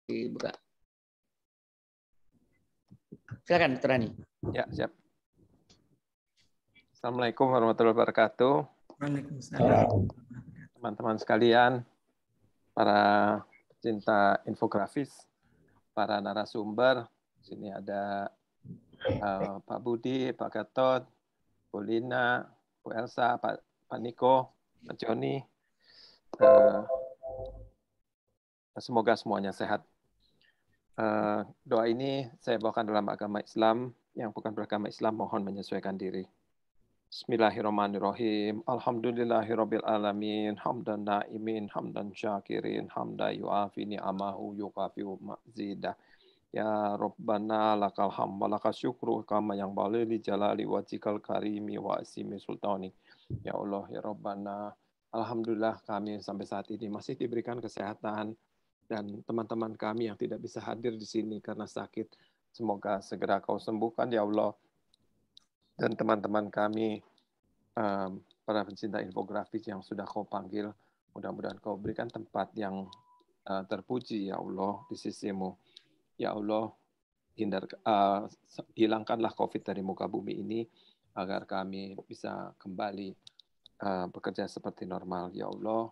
Dibuka. Silakan, Dr. Hani. Ya, siap. Assalamualaikum warahmatullahi wabarakatuh. Waalaikumsalam. Teman-teman sekalian, para pecinta infografis, para narasumber. Sini ada Pak Budi, Pak Gatot, Bu Lina, Bu Elsa, Pak Niko, Pak Joni. Semoga semuanya sehat. Doa ini saya bawakan dalam agama Islam, yang bukan beragama Islam mohon menyesuaikan diri. Bismillahirrahmanirrahim. Alhamdulillahirabbil alamin. Hamdan naimin, hamdan syakirin, hamda yuafi ni'amahu yukafiu mazidah. Ya Rabbana lakal hamd wa lakal syukru kama yang bali li jalali wajhikal karimi wa asimi sultani. Ya Allah, ya Rabbana, alhamdulillah kami sampai saat ini masih diberikan kesehatan, dan teman-teman kami yang tidak bisa hadir di sini karena sakit, semoga segera Kau sembuhkan ya Allah. Dan teman-teman kami, para pencinta infografis yang sudah Kau panggil, mudah-mudahan Kau berikan tempat yang terpuji ya Allah di sisi-Mu. Ya Allah, hilangkanlah COVID dari muka bumi ini agar kami bisa kembali bekerja seperti normal. Ya Allah,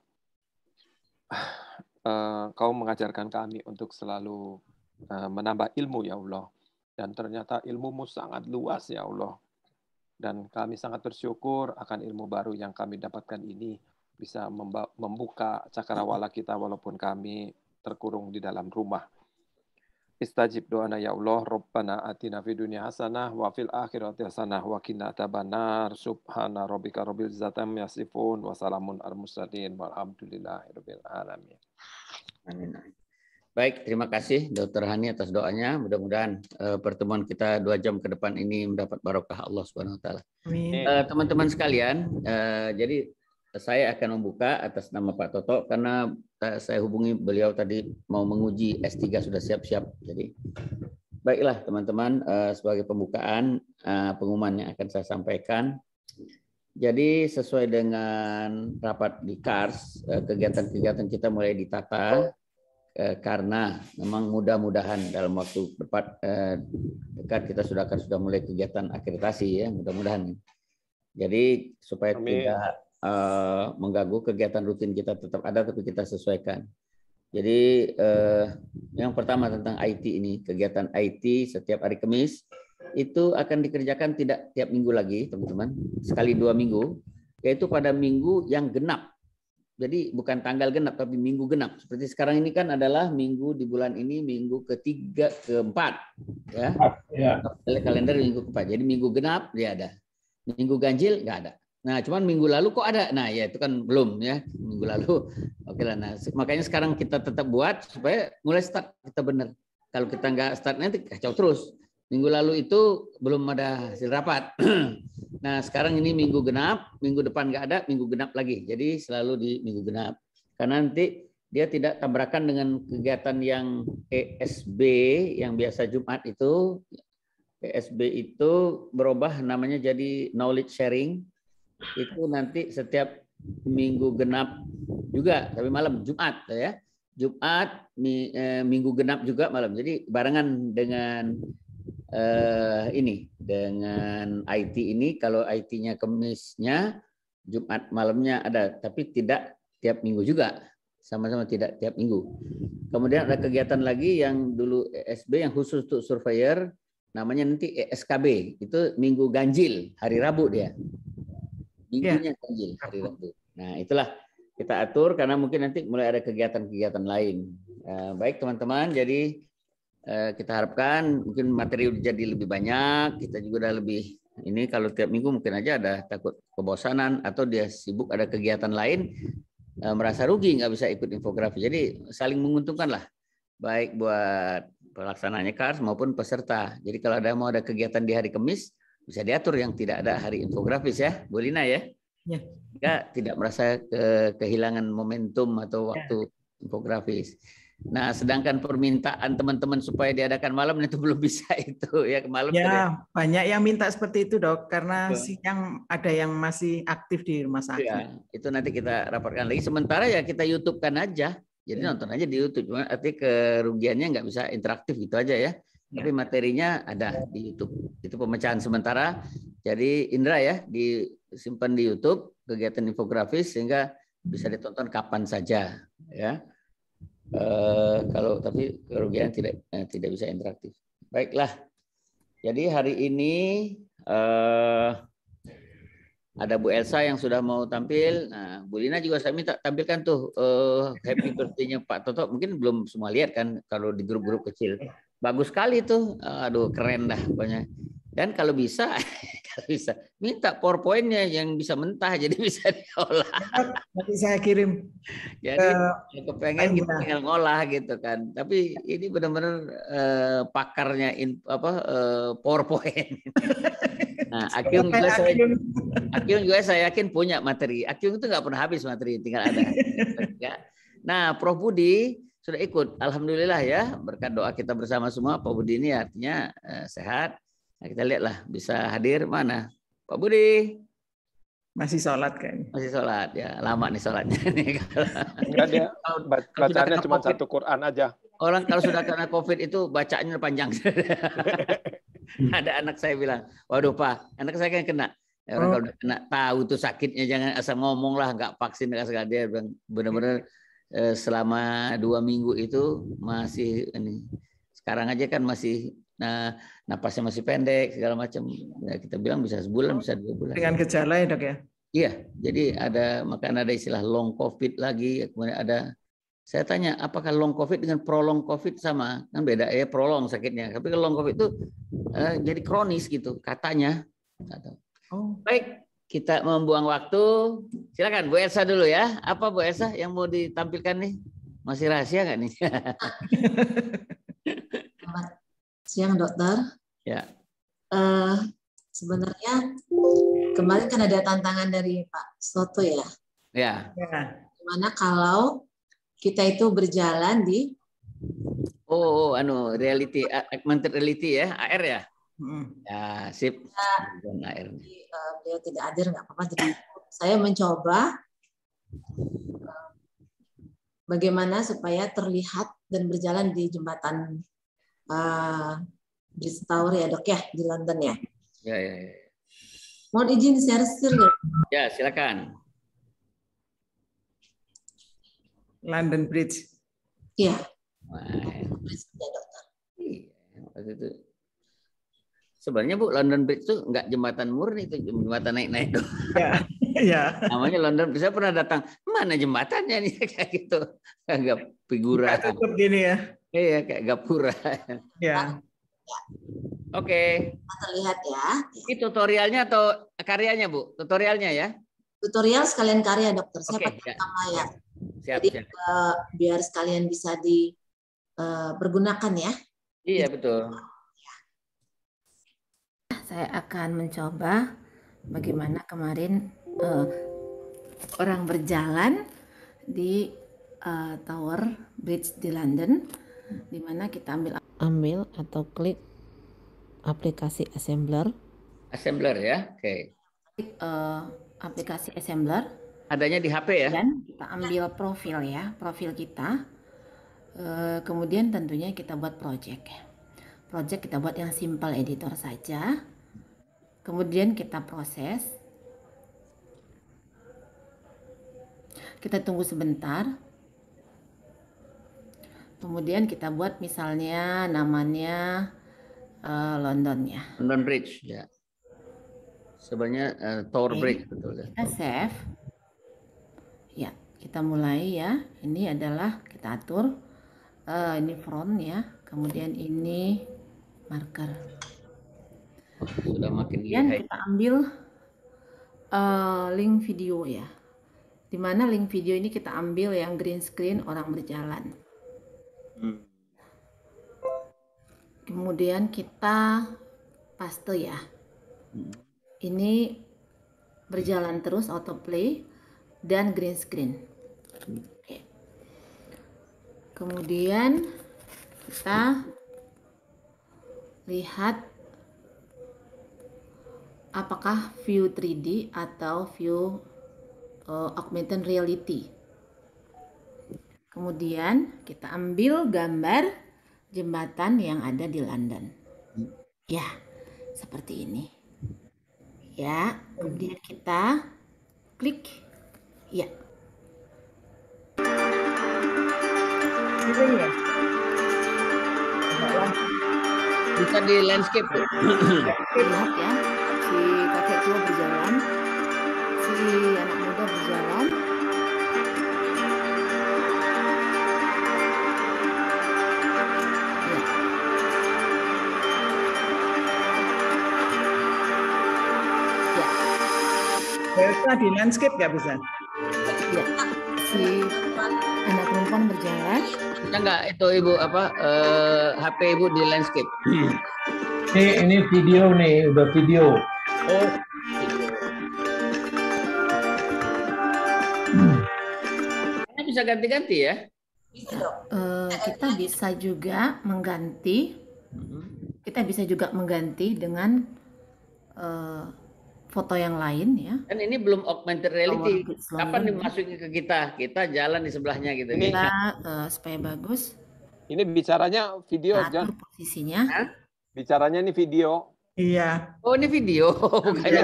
Kau mengajarkan kami untuk selalu menambah ilmu ya Allah. Dan ternyata ilmu-Mu sangat luas ya Allah. Dan kami sangat bersyukur akan ilmu baru yang kami dapatkan ini bisa membuka cakrawala kita walaupun kami terkurung di dalam rumah. Istajib doana ya Allah, Rabbana atina fid dunya hasanah wa fil akhirati hasanah wa qina adzabannar. Subhana rabbika rabbil izzati amma yasifun wa salamun alal mursalin walhamdulillahirabbil alamin. Amin. Baik, terima kasih Dr. Hani atas doanya. Mudah-mudahan pertemuan kita 2 jam ke depan ini mendapat barokah Allah Subhanahu wa taala. Teman-teman sekalian, jadi saya akan membuka atas nama Pak Toto karena saya hubungi beliau tadi mau menguji S3 sudah siap-siap. Jadi baiklah teman-teman, sebagai pembukaan pengumuman yang akan saya sampaikan. Jadi sesuai dengan rapat di KARS, kegiatan-kegiatan kita mulai ditata karena memang mudah-mudahan dalam waktu dekat kita sudah mulai kegiatan akreditasi ya, mudah-mudahan. Jadi supaya tidak mengganggu kegiatan rutin kita tetap ada tapi kita sesuaikan. Jadi yang pertama tentang IT ini, kegiatan IT setiap hari Kamis itu akan dikerjakan tidak tiap minggu lagi teman-teman, sekali 2 minggu, yaitu pada minggu yang genap. Jadi bukan tanggal genap tapi minggu genap. Seperti sekarang ini kan adalah minggu di bulan ini minggu ketiga keempat ya. Kalender minggu keempat. Jadi minggu genap dia ada. Minggu ganjil nggak ada. Nah, cuman minggu lalu kok ada. Nah, ya itu kan belum ya. Minggu lalu. Oke lah. Nah, makanya sekarang kita tetap buat supaya mulai start kita benar. Kalau kita nggak start nanti kacau terus. Minggu lalu itu belum ada hasil rapat. Nah, sekarang ini minggu genap, minggu depan nggak ada, minggu genap lagi. Jadi selalu di minggu genap. Karena nanti dia tidak tabrakan dengan kegiatan yang ESB yang biasa Jumat itu. ESB itu berubah namanya jadi knowledge sharing. Itu nanti setiap minggu genap juga, tapi malam Jumat ya. Jumat, minggu genap juga malam. Jadi barengan dengan ini dengan IT ini, kalau IT-nya Kamisnya Jumat malamnya ada, tapi tidak tiap minggu juga, sama-sama tidak tiap minggu. Kemudian ada kegiatan lagi yang dulu ESB yang khusus untuk surveyor, namanya nanti ESKB, itu minggu ganjil, hari Rabu dia, minggunya ganjil hari Rabu. Nah itulah kita atur karena mungkin nanti mulai ada kegiatan-kegiatan lain. Baik teman-teman, jadi kita harapkan mungkin materi jadi lebih banyak, kita juga udah lebih ini, kalau tiap minggu mungkin aja ada takut kebosanan atau dia sibuk ada kegiatan lain, merasa rugi nggak bisa ikut infografi. Jadi saling menguntungkan lah, baik buat pelaksananya KARS maupun peserta. Jadi kalau ada mau ada kegiatan di hari Kamis bisa diatur yang tidak ada hari infografis ya, Bu Lina ya. Tidak merasa kehilangan momentum atau waktu infografis. Nah, sedangkan permintaan teman-teman supaya diadakan malam itu belum bisa itu ya, malam. Ya, banyak yang minta seperti itu, Dok, karena siang ada yang masih aktif di rumah sakit. Ya, itu nanti kita rapatkan lagi. Sementara ya kita YouTube-kan aja. Jadi nonton aja di YouTube. Cuma artinya kerugiannya nggak bisa interaktif gitu aja ya. Tapi materinya ada di YouTube. Itu pemecahan sementara. Jadi Indra ya disimpan di YouTube kegiatan infografis sehingga bisa ditonton kapan saja ya. Kalau tapi kerugian tidak bisa interaktif. Baiklah. Jadi hari ini ada Bu Elsa yang sudah mau tampil. Nah, Bu Lina juga saya minta tampilkan tuh happy birthday-nya Pak Toto. Mungkin belum semua lihat kan kalau di grup-grup kecil. Bagus sekali tuh. Aduh, keren dah pokoknya. Dan kalau bisa, minta PowerPoint-nya yang bisa mentah jadi bisa diolah. Nanti saya kirim. Jadi kepengen kita tinggal ngolah gitu kan. Tapi ini benar-benar pakarnya PowerPoint. Nah, Akyung juga saya yakin punya materi. Akyung itu nggak pernah habis materi, tinggal ada. Nah, Prof Budi sudah ikut. Alhamdulillah ya, berkat doa kita bersama semua. Pak Budi ini artinya sehat. Nah, kita lihatlah bisa hadir mana. Pak Budi. Masih sholat kayaknya. Masih sholat ya, lama nih sholatnya. Enggak, dia bacaannya cuma satu Quran aja. Orang kalau sudah kena COVID itu bacaannya panjang. Ada anak saya bilang, waduh Pak, anak saya kan kena. Orang kalau udah kena tahu tuh sakitnya, jangan asal ngomong lah, nggak vaksin, nggak segala. Dia benar-benar selama 2 minggu itu masih ini. Sekarang aja kan masih napasnya masih pendek segala macam. Ya, kita bilang bisa sebulan, bisa 2 bulan. Dengan gejala ya dok ya? Iya, jadi makanya ada istilah long COVID lagi, kemudian ada. Saya tanya, apakah long COVID dengan prolong COVID sama? Kan beda ya, prolong sakitnya. Tapi kalau long COVID itu jadi kronis gitu katanya. Baik, kita membuang waktu. Silakan Bu Elsa dulu ya. Apa Bu Elsa yang mau ditampilkan nih? Masih rahasia nggak nih? Selamat siang dokter. Ya. Sebenarnya kemarin kan ada tantangan dari Pak Soto ya. Ya. Gimana kalau kita itu berjalan di reality, augmented reality ya, AR ya. Ya, sip. AR. Beliau tidak hadir, nggak apa-apa. Jadi saya mencoba bagaimana supaya terlihat dan berjalan di jembatan Bridge Tower ya dok ya, di London ya. Ya. Mohon izin share screen. Ya, silakan. London Bridge. Iya. Bridge ya dokter. Itu. Sebenarnya Bu, London Bridge itu nggak jembatan murni, itu jembatan naik-naik doang. Ya. Namanya London Bridge. Saya pernah datang, mana jembatannya nih kayak gitu, agak figura. Tutup gini ya. Iya, kayak gapura. Ya. Oke. Terlihat ya. Ini tutorialnya atau karyanya Bu? Tutorialnya ya? Tutorial sekalian karya dokter. Saya pakai nama ya. Siap. Jadi biar sekalian bisa dipergunakan ya. Iya betul. Saya akan mencoba bagaimana kemarin orang berjalan di Tower Bridge di London, di mana kita ambil atau klik aplikasi Assembler. Assembler ya, oke. Aplikasi Assembler. Adanya di HP ya. Dan kita ambil profil ya, profil kita. Kemudian tentunya kita buat project. Project kita buat yang simple editor saja. Kemudian kita proses. Kita tunggu sebentar. Kemudian kita buat misalnya namanya London ya. London Bridge ya. Sebenarnya Tower Bridge betul ya. Kita save. Ya, kita mulai ya. Ini adalah kita atur ini front ya. Kemudian ini marker. Sudah makin kemudian kita ambil link video ya. Dimana link video ini kita ambil yang green screen orang berjalan. Kemudian kita paste ya. Ini berjalan terus autoplay dan green screen. Oke. Kemudian kita lihat apakah view 3D atau view augmented reality. Kemudian kita ambil gambar jembatan yang ada di London. Ya, seperti ini. Ya, kemudian kita klik. Ya. Ini ya. Bisa di landscape tuh. Lihat ya, si kakek tua berjalan, si anak muda berjalan. Elsa di landscape nggak bisa? Ya, si anak perempuan berjalan. Bisa nggak itu Ibu HP Ibu di landscape? Ini video nih, udah video. Oh. Ini bisa ganti-ganti ya? Kita bisa juga mengganti. Kita bisa juga mengganti dengan foto yang lain ya. Dan ini belum augmented reality. Kapan dimasukin ke kita? Kita jalan di sebelahnya gitu. Kita supaya bagus. Ini bicaranya video, atur posisinya. Bicaranya ini video. Iya. Oh, ini video. Bukannya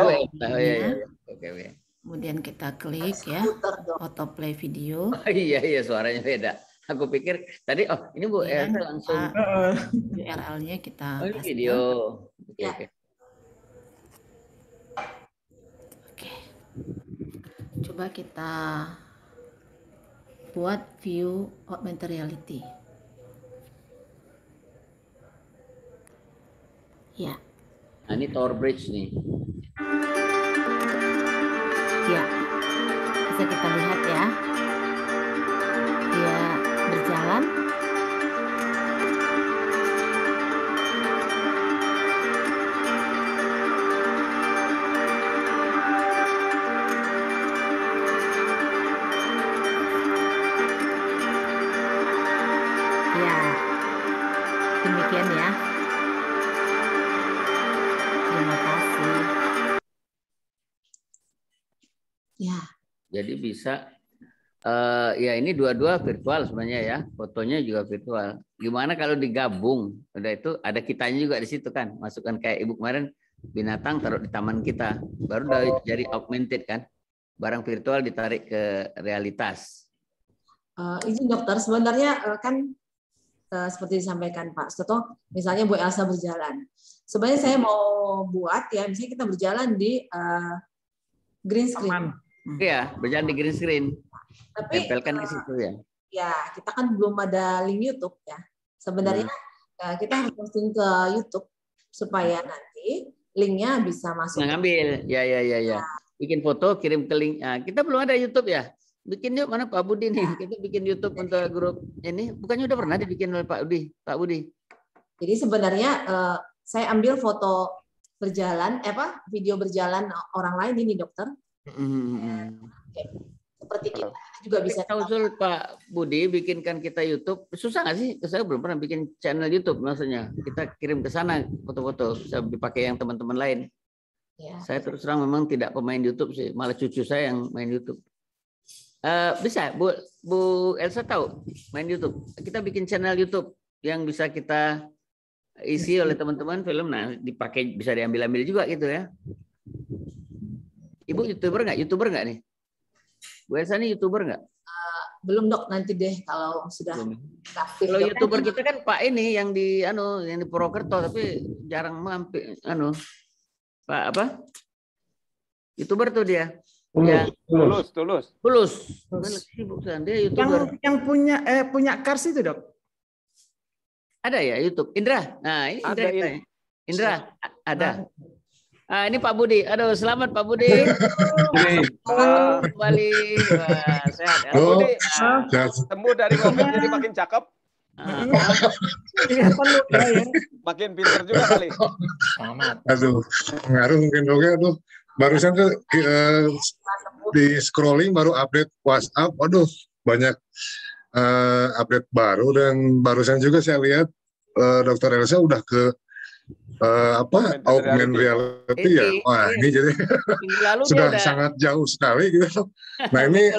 Oke. Kemudian kita klik ya, autoplay video. Oh, iya suaranya beda. Aku pikir tadi ini Bu Elsa langsung URL-nya kita ini video. Oke. Coba kita buat view augmented reality. Ya. Nah, ini Tower Bridge nih. Ya. Bisa kita lihat ya. Dia berjalan. Demikian ya. Terima kasih. Ya. Jadi bisa ya ini dua-dua virtual sebenarnya ya. Fotonya juga virtual. Gimana kalau digabung? Udah itu ada kitanya juga di situ kan. Masukkan kayak Ibu kemarin binatang taruh di taman kita. Baru dari augmented kan. Barang virtual ditarik ke realitas. Izin dokter, sebenarnya kan seperti disampaikan Pak Stoto, misalnya Bu Elsa berjalan. Sebenarnya saya mau buat ya, misalnya kita berjalan di green screen. Iya, berjalan di green screen. Tapi tempelkan ke situ ya. Ya, kita kan belum ada link YouTube ya. Sebenarnya kita harus posting ke YouTube supaya nanti linknya bisa masuk. Ngambil, ya. Bikin foto, kirim ke link. Nah, kita belum ada YouTube ya. Bikin yuk, mana Pak Budi nih? Kita bikin YouTube untuk grup ini. Bukannya udah pernah dibikin oleh Pak Budi? Jadi sebenarnya saya ambil foto berjalan, video berjalan orang lain ini dokter. Oke. Seperti kita juga bisa. Kita usul Pak Budi bikinkan kita YouTube. Susah nggak sih? Saya belum pernah bikin channel YouTube maksudnya. Kita kirim ke sana foto-foto, bisa dipakai yang teman-teman lain. Ya. Saya terus terang memang tidak pemain YouTube sih, malah cucu saya yang main YouTube. Bisa, Bu Elsa tahu main YouTube. Kita bikin channel YouTube yang bisa kita isi oleh teman-teman film. Nah, dipakai bisa diambil-ambil juga gitu ya. Ibu YouTuber nggak nih? Bu Elsa nih YouTuber nggak? Belum dok, nanti deh kalau sudah aktif. Kalau YouTuber kita kan Pak ini yang di Purwokerto tapi jarang mampir Pak apa? YouTuber tuh dia. Tulus. Dia YouTuber. Yang punya Kars itu, Dok. Ada ya YouTube. Indra. Nah, ini Indra ada. Ini Pak Budi. Aduh, selamat Pak Budi. Kembali. Sehat. Pak Budi. Temu dari mobil jadi makin cakep. Makin pintar juga kali. Aduh, ngaruh mungkin dong ya. Aduh, barusan tuh di scrolling baru update WhatsApp. Waduh, banyak update baru dan barusan juga saya lihat Dr. Elsa udah ke augmented reality ya. Wah, ini jadi sudah sangat jauh sekali gitu. Nah ini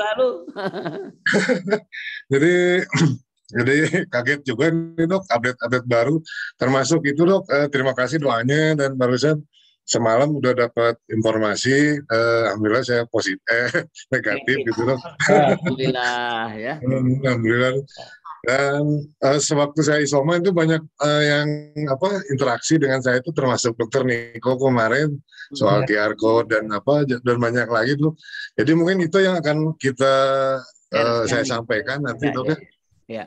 jadi kaget juga nih dok, update baru. Termasuk itu dok, terima kasih doanya dan barusan semalam udah dapat informasi, alhamdulillah saya negatif gitu dok. Alhamdulillah ya. Alhamdulillah. Dan sewaktu saya isoman itu banyak yang interaksi dengan saya itu termasuk dokter Niko kemarin soal QR code dan banyak lagi tuh. Jadi mungkin itu yang akan saya sampaikan nanti dok ya. Ya.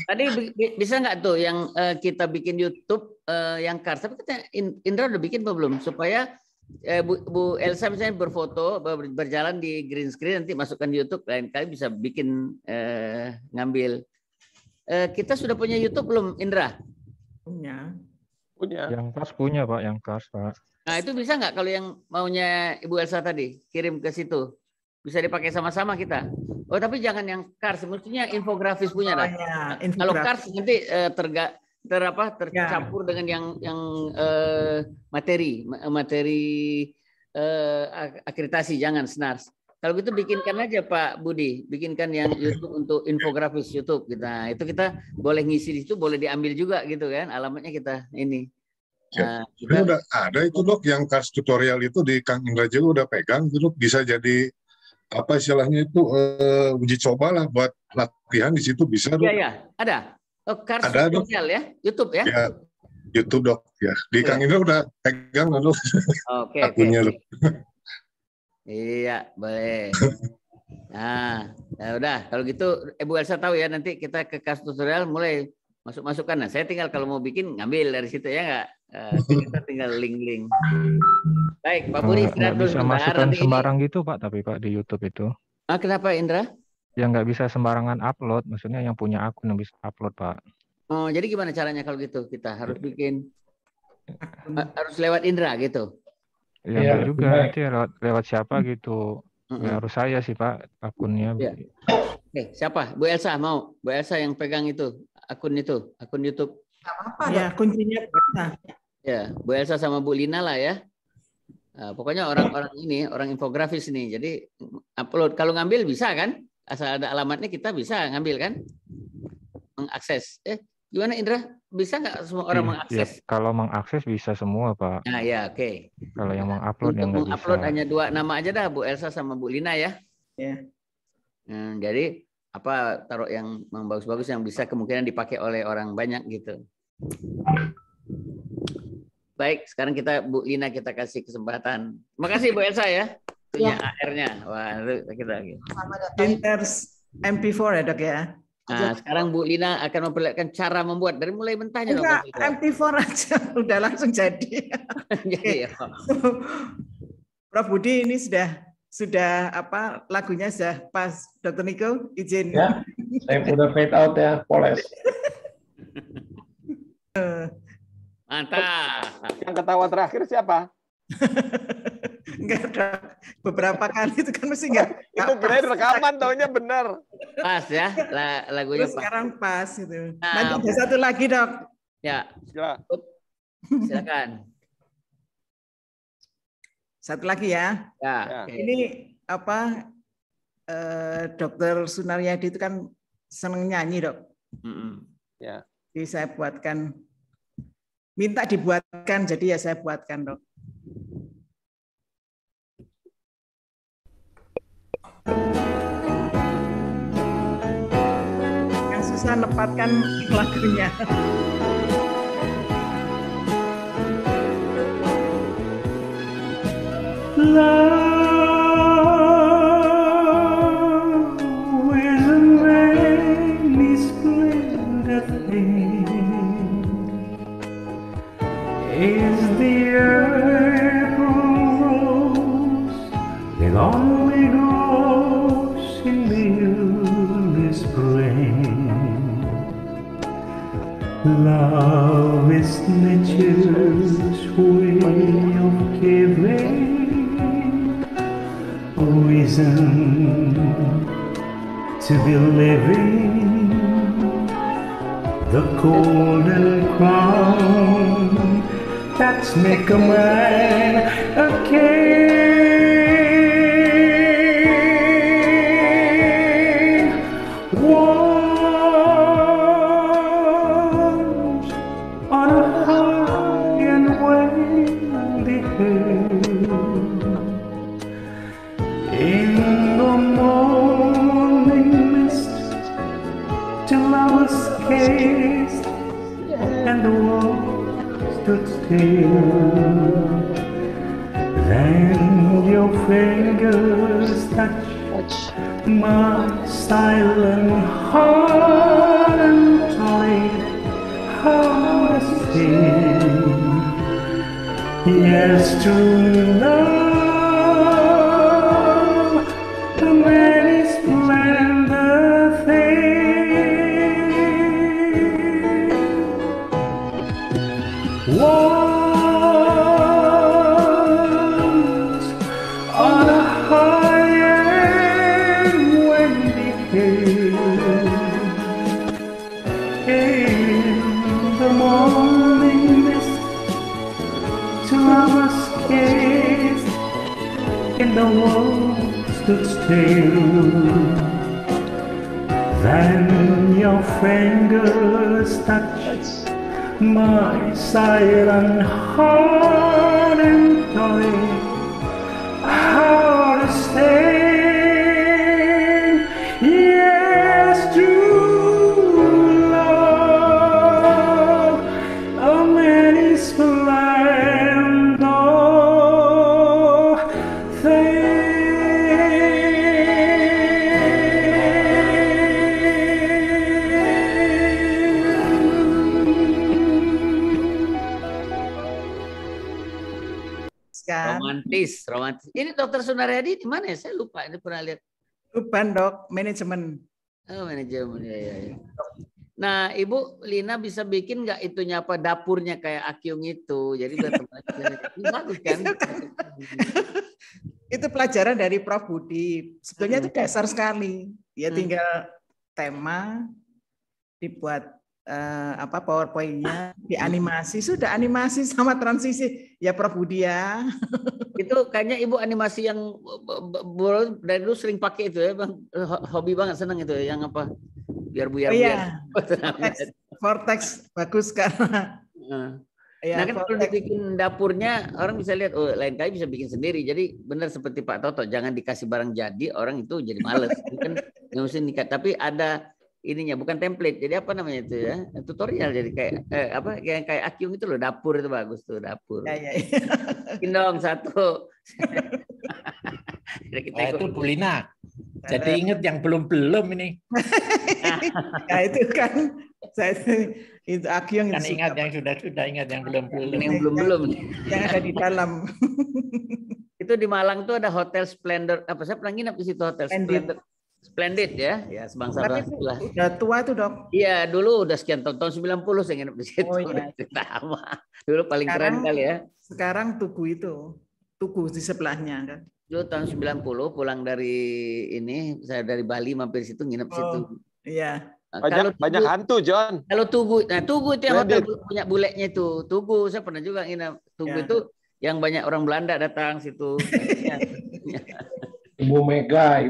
Tadi bisa nggak tuh yang kita bikin YouTube yang Kars? Tapi kita Indra udah bikin belum? Supaya Bu Elsa misalnya berfoto berjalan di green screen nanti masukkan di YouTube, lain kali bisa bikin ngambil. Kita sudah punya YouTube belum, Indra? Punya. Yang Kars punya Pak, yang Kars Pak. Nah itu bisa nggak kalau yang maunya Ibu Elsa tadi kirim ke situ? Bisa dipakai sama-sama kita. Oh tapi jangan yang Kars, mestinya infografis punya lah. Kalau Kars nanti tercampur dengan yang materi akreditasi, jangan SNARS. Kalau gitu bikinkan aja Pak Budi, bikinkan yang YouTube untuk infografis YouTube kita. Itu kita boleh ngisi di situ, boleh diambil juga gitu kan, alamatnya kita ini. Kita udah ada itu dok, yang Kars tutorial itu di Kang Indra juga udah pegang, itu dok, bisa jadi apa istilahnya itu uji coba lah buat latihan di situ bisa dok. Iya, ada. Oh, Kars ada tutorial ya, YouTube ya? Ya, YouTube dok ya. Di Kang Indra udah pegang dok. Oke. Akunnya dok. Iya, boleh. Nah, ya udah. Kalau gitu, Ibu Elsa tahu ya. Nanti kita ke Kars tutorial mulai masuk-masukkan. Nah, saya tinggal kalau mau bikin ngambil dari situ ya nggak. Kita tinggal link-link. Baik, Pak Budi. Nggak bisa masukkan sembarang gitu Pak, tapi Pak di YouTube itu. Kenapa Indra? Ya nggak bisa sembarangan upload. Maksudnya yang punya akun yang bisa upload Pak. Oh, jadi gimana caranya kalau gitu? Kita harus bikin, harus lewat Indra gitu. Ya juga nanti lewat siapa gitu. Ya, harus saya sih Pak akunnya. Ya. Oke, siapa? Bu Elsa mau? Bu Elsa yang pegang itu akun YouTube. Apa-apa ya, kuncinya bisa. Ya, Bu Elsa sama Bu Lina lah ya. Nah, pokoknya orang-orang ini, orang infografis ini. Jadi upload kalau ngambil bisa kan? Asal ada alamatnya kita bisa ngambil kan? Mengakses. Gimana Indra? Bisa nggak semua orang mengakses? Ya, kalau mengakses bisa semua Pak. Nah ya oke. Kalau yang mengupload yang nggak bisa. Mengupload hanya 2 nama aja dah, Bu Elsa sama Bu Lina ya. Ya. Jadi taruh yang bagus-bagus yang bisa kemungkinan dipakai oleh orang banyak gitu. Baik, sekarang Bu Lina kita kasih kesempatan. Terima kasih Bu Elsa ya. Punya AR-nya. Wah, kita lagi. Printers MP4 ya dok ya. Nah, sekarang Bu Lina akan memperlihatkan cara membuat dari mulai mentahnya. Enggak, MP4 aja udah langsung jadi. Jadi, Prof Budi ini sudah lagunya sudah pas. Dr. Niko izin. Ya, saya udah fade out ya, poles. Mantap. Yang ketawa terakhir siapa? Enggak ada. Beberapa kali itu kan mesti enggak. Itu kirain rekaman taunya benar. Pas ya lagunya. Terus sekarang pas itu. Nah, nanti ada satu lagi dok. Ya. Silakan. Satu lagi ya. Ya. Okay. Ini Dokter Sunaryadi itu kan seneng nyanyi dok. Ya. Jadi saya buatkan, minta dibuatkan, jadi ya saya buatkan dok. Yang susah nepatkan lagunya. Love is a many splendid thing. Is the April rose that only grows in the early spring. Love is nature's way of giving a reason to be living. The golden crown that make a man a king. Once on a high and windy hill, in the morning mist, till I was cased and the world stood still. Then your fingers touch my silent heart and taught it how to sing. Yes, to love the many splendor thing. Once on a high and windy hill, in the morning mist, till I was cased and the world stood still. Then your fingers touched my silent heart and taught it how to sing. Yes, to love a many splendor thing. Romantis, romantis. Ini Dokter Sunaryadi di mana ya? Saya lupa, ini pernah lihat. Tuban, Dok, manajemen. Oh, manajemen, ya. Nah, Ibu Lina bisa bikin nggak itunya apa dapurnya kayak Akyung itu? Jadi biar bagus kan? Itu pelajaran dari Prof Budi. Sebetulnya itu dasar sekali. Ya tinggal tema, dibuat PowerPoint-nya, dianimasi, sudah animasi sama transisi. Ya Prof Budi ya. Itu kayaknya Ibu animasi yang dari dulu sering pakai itu ya, Bang. Hobi banget, senang itu ya, yang apa? Biar buyar-buyar. Oh, iya. Vortex bagus karena. Nah kan kalau dibikin dapurnya orang bisa lihat, oh lain kali bisa bikin sendiri. Jadi benar seperti Pak Toto, jangan dikasih barang jadi, orang itu jadi males. Kan yang mesti nikah, tapi ada ininya, bukan template. Jadi apa namanya itu ya? Tutorial. Jadi kayak kayak Akyung itu loh, dapur itu bagus tuh, dapur. Ya. Bikin dong satu. Nah, itu Bu Lina. Jadi ingat yang belum-belum ini. Nah itu kan saya itu Akyung kan ingat yang sudah ingat yang belum-belum. Yang belum-belum. Yang ada di dalam. Itu di Malang tuh ada Hotel Splendor. Apa saya pernah nginep di situ, Hotel Splendid ya. Ya sebangsa lah. Udah tua itu, Dok. Iya, dulu udah sekian tahun 90 saya nginep di situ. Oh, iya. Lama. Dulu paling keren kali ya. Sekarang Tugu itu. Tugu di sebelahnya kan. Dulu tahun 90 pulang dari ini, saya dari Bali mampir situ nginep situ. Iya. Banyak hantu, John. Kalau Tugu, nah Tugu itu yang hotel punya buleknya itu. Tugu, saya pernah juga nginep. Tugu itu yang banyak orang Belanda datang situ. Ibu Mega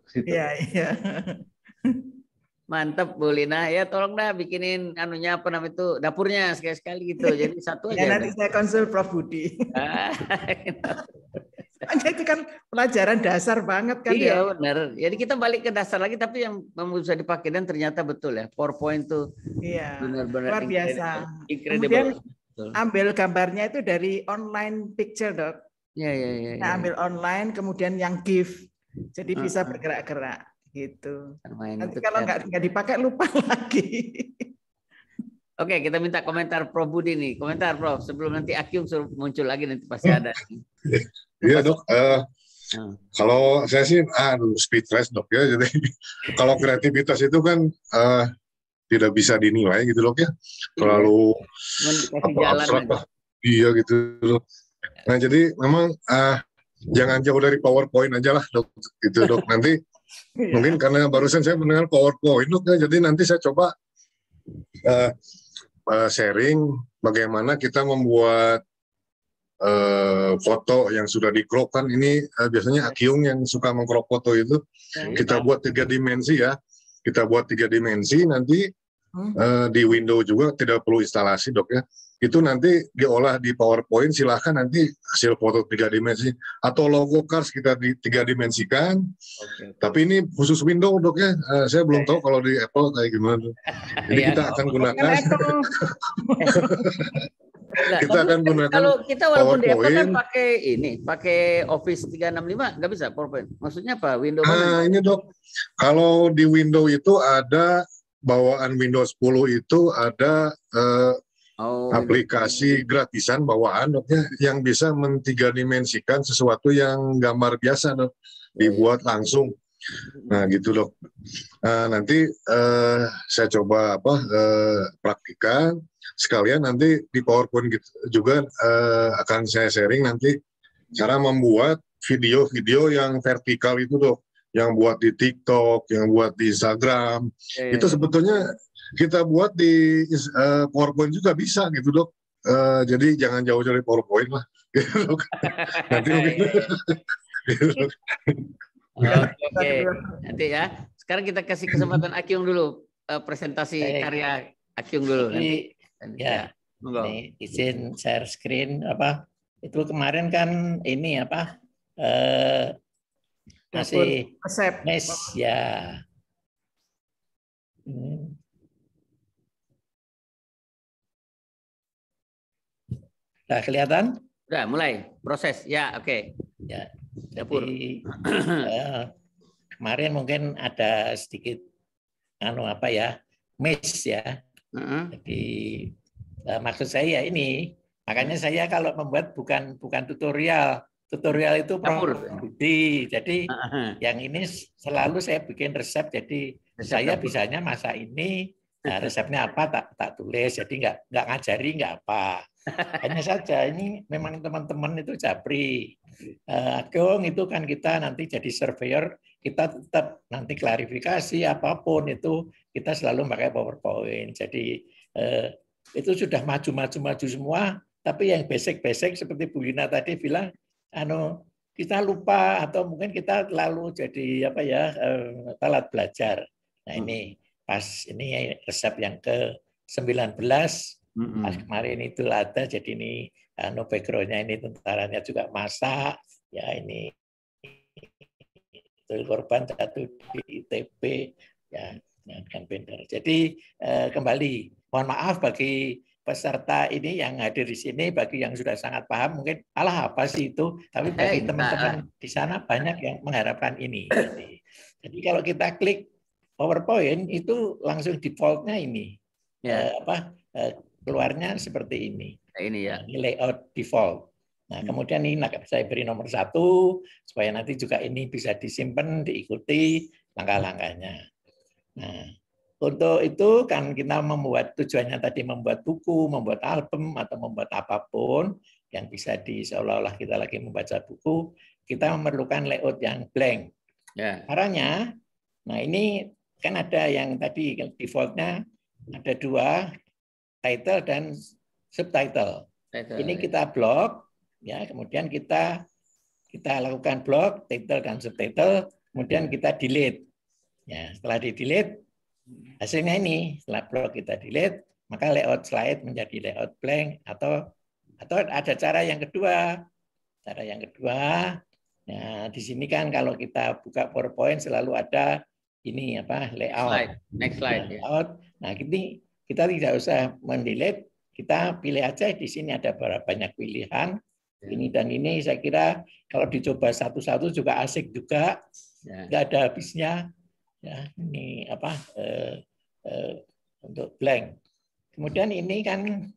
situ. Iya. Mantap Bu Lina, ya tolong dah bikinin anunya apa namanya itu dapurnya sekali-sekali gitu. Jadi satu aja. Ya nanti saya konsul Prof Budi. Itu kan pelajaran dasar banget kan. Iya benar. Jadi kita balik ke dasar lagi, tapi yang bisa dipakai dan ternyata betul ya. PowerPoint tuh. Iya. Benar-benar luar biasa. Incredible. Kemudian ambil gambarnya itu dari online picture, Dok. Iya. Nah, ambil online, kemudian yang GIF. Jadi bisa bergerak-gerak gitu. Nanti kalau nggak dipakai lupa lagi. Oke, kita minta komentar Prof Budi nih. Komentar Prof, sebelum nanti Akyung suruh muncul lagi nanti pasti ada. Iya Dok, kalau saya sih speechless Dok ya. Jadi kalau kreativitas itu kan tidak bisa dinilai gitu Dok ya. Terlalu abstrak lah. Iya gitu Dok. Nah jadi memang jangan jauh dari PowerPoint aja lah Dok. Gitu Dok. Nanti mungkin karena barusan saya mendengar PowerPoint Dok ya. Jadi nanti saya coba sharing bagaimana kita membuat foto yang sudah di-crop kan ini biasanya Akyung yang suka meng-crop foto itu kita buat 3 dimensi ya. Kita buat 3 dimensi nanti di window juga tidak perlu instalasi dok ya. Itu nanti diolah di PowerPoint, silahkan nanti hasil foto 3 dimensi atau logo Cars kita di 3 dimensikan. Tapi ini khusus window dok ya. Saya belum tahu kalau di Apple kayak gimana. Jadi kita akan gunakan. Kita akan gunakan kalau kita walaupun di Apple kan PowerPoint. pakai Office 365 nggak bisa PowerPoint. Maksudnya apa? Windows mana? Ini dok, kalau di Windows itu ada bawaan Windows 10 itu ada aplikasi gratisan bawaan doknya yang bisa men-3 dimensikan sesuatu yang gambar biasa dok, dibuat langsung. Nah gitu dok. Nanti saya coba praktikan. Sekalian nanti di PowerPoint juga akan saya sharing nanti cara membuat video-video yang vertikal itu dok, yang buat di TikTok, yang buat di Instagram. Itu sebetulnya kita buat di PowerPoint juga bisa gitu dok. Jadi jangan jauh dari PowerPoint lah. Nanti Oke. Nanti ya. Sekarang kita kasih kesempatan Akyung dulu presentasi karya Akyung dulu. Nanti. Ya, ini izin share screen itu kemarin kan ini masih mes ya. Udah kelihatan? Udah mulai proses ya, oke. Ya, jadi kemarin mungkin ada sedikit mes ya. Jadi maksud saya ini, makanya saya kalau membuat bukan tutorial itu Prof Budi. Jadi yang ini selalu saya bikin resep. Jadi saya bisanya masak ini, resepnya apa tak tulis. Jadi nggak ngajari nggak apa. Hanya saja ini memang teman-teman itu japri. Agung itu kan kita nanti jadi surveyor, kita tetap nanti klarifikasi apapun itu kita selalu pakai PowerPoint. Jadi itu sudah maju semua, tapi yang basic seperti Bu Lina tadi bilang, kita lupa atau mungkin kita terlalu jadi telat belajar. Nah ini pas ini resep yang ke-19. Pas kemarin itu ada, jadi ini background-nya ini tentaranya juga masak, ya ini korban jatuh di ITB, ya dengan benar. Jadi kembali, mohon maaf bagi peserta ini yang hadir di sini, bagi yang sudah sangat paham, mungkin apa sih itu, tapi bagi teman-teman di sana banyak yang mengharapkan ini. Jadi kalau kita klik PowerPoint itu langsung default-nya ini, keluarnya seperti ini. Ini ya. Ini layout default. Nah, kemudian ini saya beri nomor 1 supaya nanti juga ini bisa disimpan, diikuti langkah-langkahnya. Nah, untuk itu kan kita membuat tujuannya tadi membuat buku, membuat album atau membuat apapun yang bisa seolah-olah kita lagi membaca buku, kita memerlukan layout yang blank. Caranya, nah ini kan ada yang tadi defaultnya ada 2, title dan subtitle. Ini kita blok, ya, kemudian kita lakukan blok, title dan subtitle, kemudian kita delete. Ya, setelah di-delete, hasilnya ini, setelah blok kita delete, maka layout slide menjadi layout blank atau ada cara yang kedua. Cara yang kedua, nah di sini kan kalau kita buka PowerPoint selalu ada ini layout. Next slide. Layout. Nah, ini kita tidak usah mendelete, kita pilih aja di sini ada banyak pilihan. Ini dan ini saya kira kalau dicoba satu-satu juga asik juga, nggak ada habisnya. Ya, ini untuk blank. Kemudian ini kan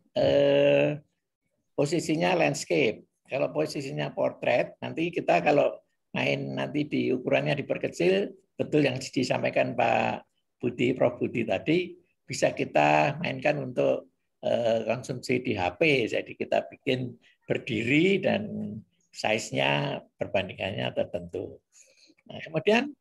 posisinya landscape. Kalau posisinya portrait, nanti kita kalau main nanti di ukurannya diperkecil, betul yang disampaikan Pak Budi, Prof Budi tadi, bisa kita mainkan untuk konsumsi di HP. Jadi kita bikin berdiri dan size-nya perbandingannya tertentu. Nah, kemudian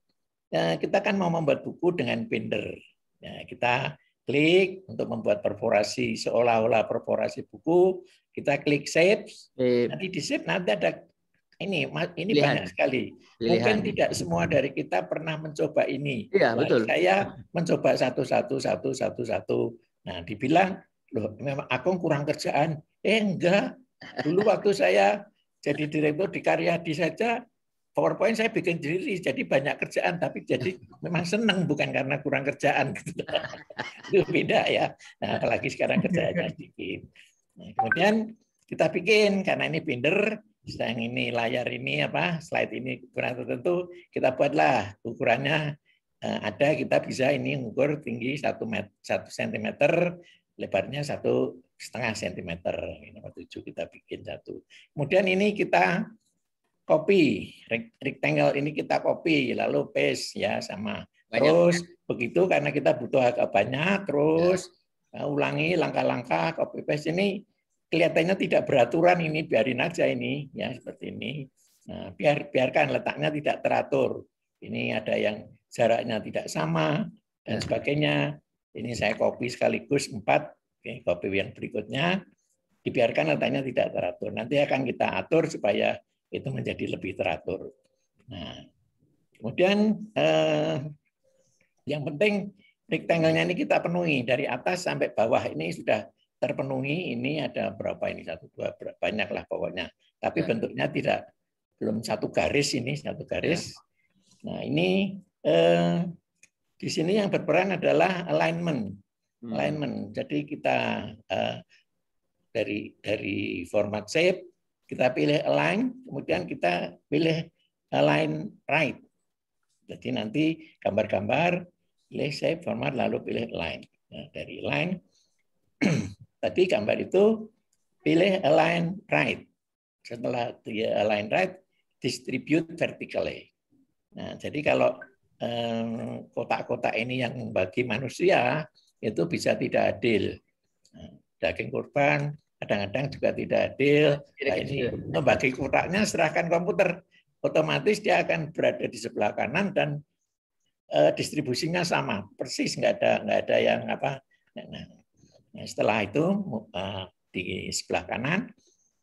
kita kan mau membuat buku dengan binder. Nah, kita klik untuk membuat perforasi seolah-olah perforasi buku, kita klik save, nanti di save nanti ada ini banyak sekali. Mungkin tidak semua dari kita pernah mencoba ini. Iya, betul. Saya mencoba satu. Nah, dibilang, loh memang Agung kurang kerjaan. Enggak. Dulu waktu saya jadi direktur di Karyadi saja, PowerPoint saya bikin sendiri, jadi banyak kerjaan, tapi jadi memang senang, bukan karena kurang kerjaan. Itu beda ya. Nah, apalagi sekarang kerjaannya sedikit. Nah, kemudian kita bikin, karena ini binder, yang ini layar ini slide ini ukuran tertentu, kita buatlah ukurannya ada, kita bisa ini mengukur tinggi 1 cm, lebarnya 1,5 cm. Nomor 7 kita bikin 1. Kemudian ini kita copy, rectangle ini kita copy, lalu paste ya sama. Terus begitu karena kita butuh agak banyak, terus ulangi langkah-langkah copy paste ini. Kelihatannya tidak beraturan, ini biarin aja ini ya seperti ini. Nah, biarkan letaknya tidak teratur. Ini ada yang jaraknya tidak sama dan sebagainya. Ini saya copy sekaligus 4. Oke, copy yang berikutnya dibiarkan letaknya tidak teratur. Nanti akan kita atur supaya itu menjadi lebih teratur. Nah, kemudian yang penting rectangle-nya ini kita penuhi dari atas sampai bawah ini sudah terpenuhi. Ini ada berapa ini 1, 2, banyak lah pokoknya. Tapi bentuknya belum satu garis ini, satu garis. Nah ini di sini yang berperan adalah alignment. Alignment. Jadi kita dari format shape kita pilih align, kemudian kita pilih align right. Jadi nanti gambar-gambar pilih shape format lalu pilih align. Nah, dari align tadi gambar itu pilih align right. Setelah dia align right, distribute vertically. Nah, jadi kalau kotak-kotak ini yang bagi manusia itu bisa tidak adil. Nah, daging kurban kadang-kadang juga tidak adil. Nah, ini bagi kotaknya serahkan komputer, otomatis dia akan berada di sebelah kanan dan distribusinya sama, persis nggak ada yang apa. Nah, setelah itu di sebelah kanan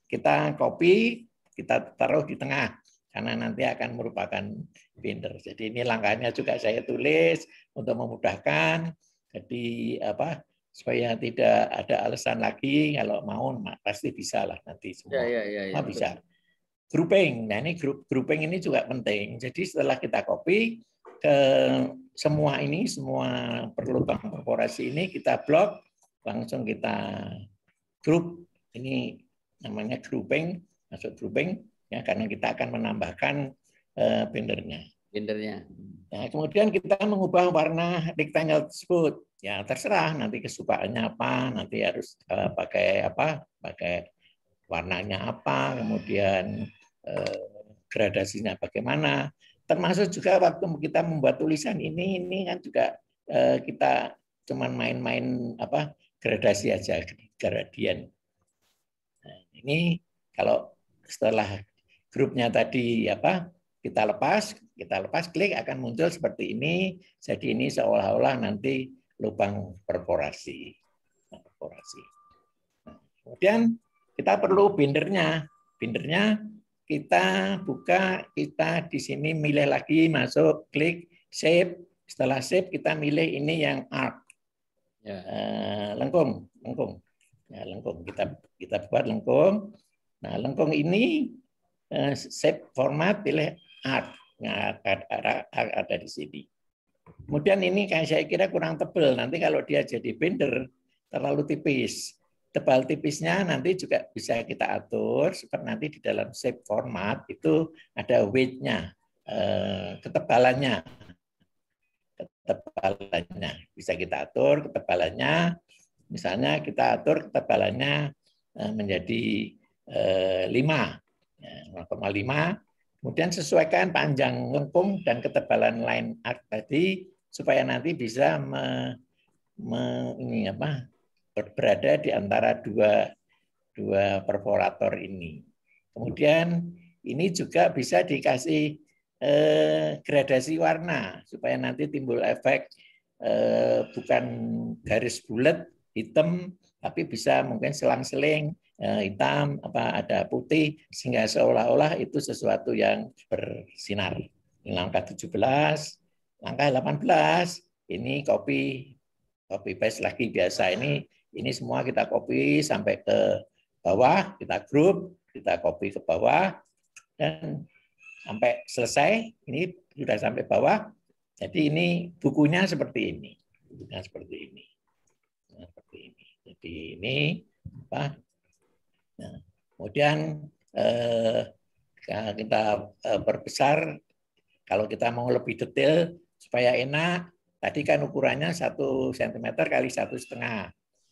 kita copy, kita taruh di tengah karena nanti akan merupakan binder. Jadi ini langkahnya juga saya tulis untuk memudahkan. Jadi supaya tidak ada alasan lagi, kalau mau pasti bisa lah nanti semua. Ya, bisa. Grouping. Nah, ini grouping ini juga penting. Jadi setelah kita copy ke semua perlubang korporasi ini kita blok, langsung kita group. Ini namanya grouping, masuk grouping ya, karena kita akan menambahkan bindernya. Nah, kemudian kita mengubah warna rectangle tersebut. Ya terserah nanti kesukaannya apa, nanti harus pakai warnanya apa, kemudian gradasinya bagaimana. Termasuk juga waktu kita membuat tulisan ini kan juga kita cuman main-main gradasi aja, gradien. Nah, ini kalau setelah grupnya tadi kita lepas klik akan muncul seperti ini. Jadi ini seolah-olah nanti lubang perforasi. Nah, kemudian kita perlu bindernya. Bindernya kita buka, kita di sini milih lagi, masuk, klik, shape. Setelah shape kita milih ini yang arc. Lengkung. Ya, lengkung. Kita buat lengkung. Nah, lengkung ini shape format pilih arc. Nah, ada di sini. Kemudian ini saya kira kurang tebal. Nanti kalau dia jadi binder terlalu tipis. Tebal tipisnya nanti juga bisa kita atur. Seperti nanti di dalam shape format itu ada weight-nya, ketebalannya. Bisa kita atur ketebalannya. Misalnya kita atur ketebalannya menjadi 5, 0,5. Kemudian sesuaikan panjang lengkung dan ketebalan line arc tadi supaya nanti bisa berada di antara dua perforator ini. Kemudian ini juga bisa dikasih gradasi warna supaya nanti timbul efek bukan garis bulat hitam, tapi bisa mungkin selang-seling hitam, ada putih, sehingga seolah-olah itu sesuatu yang bersinar. Ini langkah 17, langkah 18, ini copy paste lagi biasa. Ini semua kita copy sampai ke bawah, kita group, kita copy ke bawah, dan sampai selesai. Ini sudah sampai bawah. Jadi ini bukunya seperti ini. Bukunya seperti ini. Nah, seperti ini. Jadi ini apa? Nah, kemudian kita perbesar. Kalau kita mau lebih detail supaya enak, tadi kan ukurannya 1 cm kali 1,5 cm.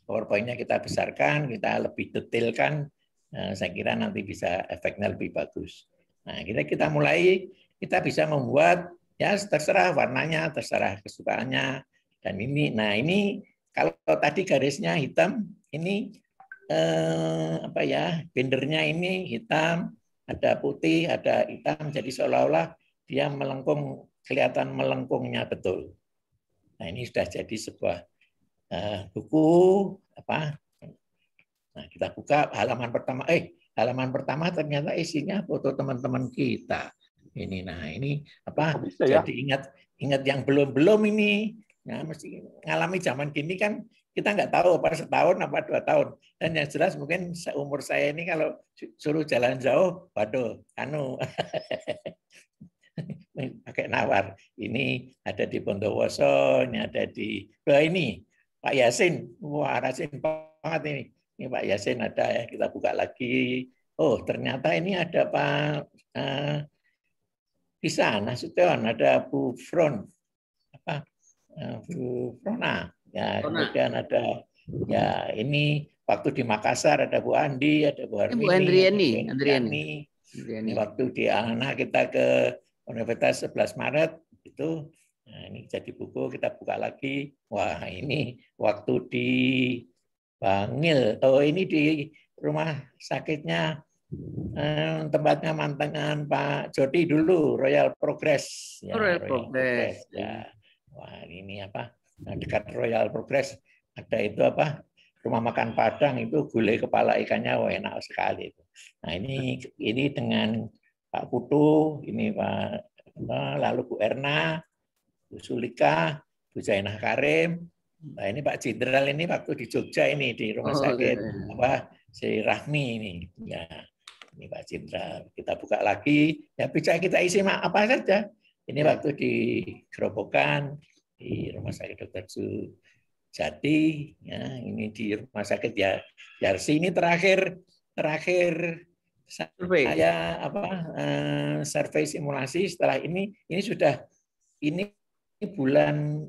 PowerPoint-nya kita besarkan, kita lebih detailkan. Saya kira nanti bisa efeknya lebih bagus. Nah, kita mulai, kita bisa membuat ya terserah warnanya, terserah kesukaannya. Dan ini kalau tadi garisnya hitam, ini bendernya ini hitam, ada putih, ada hitam, jadi seolah-olah dia melengkung, kelihatan melengkungnya betul. Nah, ini sudah jadi sebuah buku apa? Nah, kita buka halaman pertama. Halaman pertama ternyata isinya foto teman-teman kita. Ini, nah ini apa? Jadi ingat yang belum ini. Nah, mesti ngalami zaman gini kan kita nggak tahu apa setahun apa 2 tahun. Dan yang jelas mungkin seumur saya ini kalau suruh jalan jauh, waduh, pakai nawar. Ini ada di Bondowoso, ini ada di ini Pak Yasin. Wah, Yasin banget ini. Ini Pak Yasin ada ya, kita buka lagi. Oh, ternyata ini ada Pak Bisa Nasution, ada Bu Fron, Bu Frona. Ya, kemudian ada ya ini waktu di Makassar ada Bu Andi, ada Bu Armini, Andriani. Ini waktu di anak kita ke Universitas 11 Maret itu. Nah, ini jadi buku, kita buka lagi. Wah, ini waktu di Bangil. Oh, ini di rumah sakitnya tempatnya mantan Pak Jody dulu, Royal Progress. Ya, Royal Progress. Ya. Wah, ini apa? Nah, dekat Royal Progress ada itu apa? Rumah makan Padang itu gulai kepala ikannya, wah enak sekali itu. Nah, ini dengan Pak Putu, ini Pak lalu Bu Erna, Bu Sulika, Bu Zainah Karim. Nah, ini Pak Jenderal ini waktu di Jogja ini di rumah sakit si Rahmi ini. Ya, ini Pak Jenderal. Kita buka lagi, ya bisa kita isi apa saja. Ini waktu di Gerobokan di rumah sakit Dr. Sujati, ya, ini di rumah sakit ya Yarsi. Ini terakhir saya survei simulasi. Setelah ini sudah bulan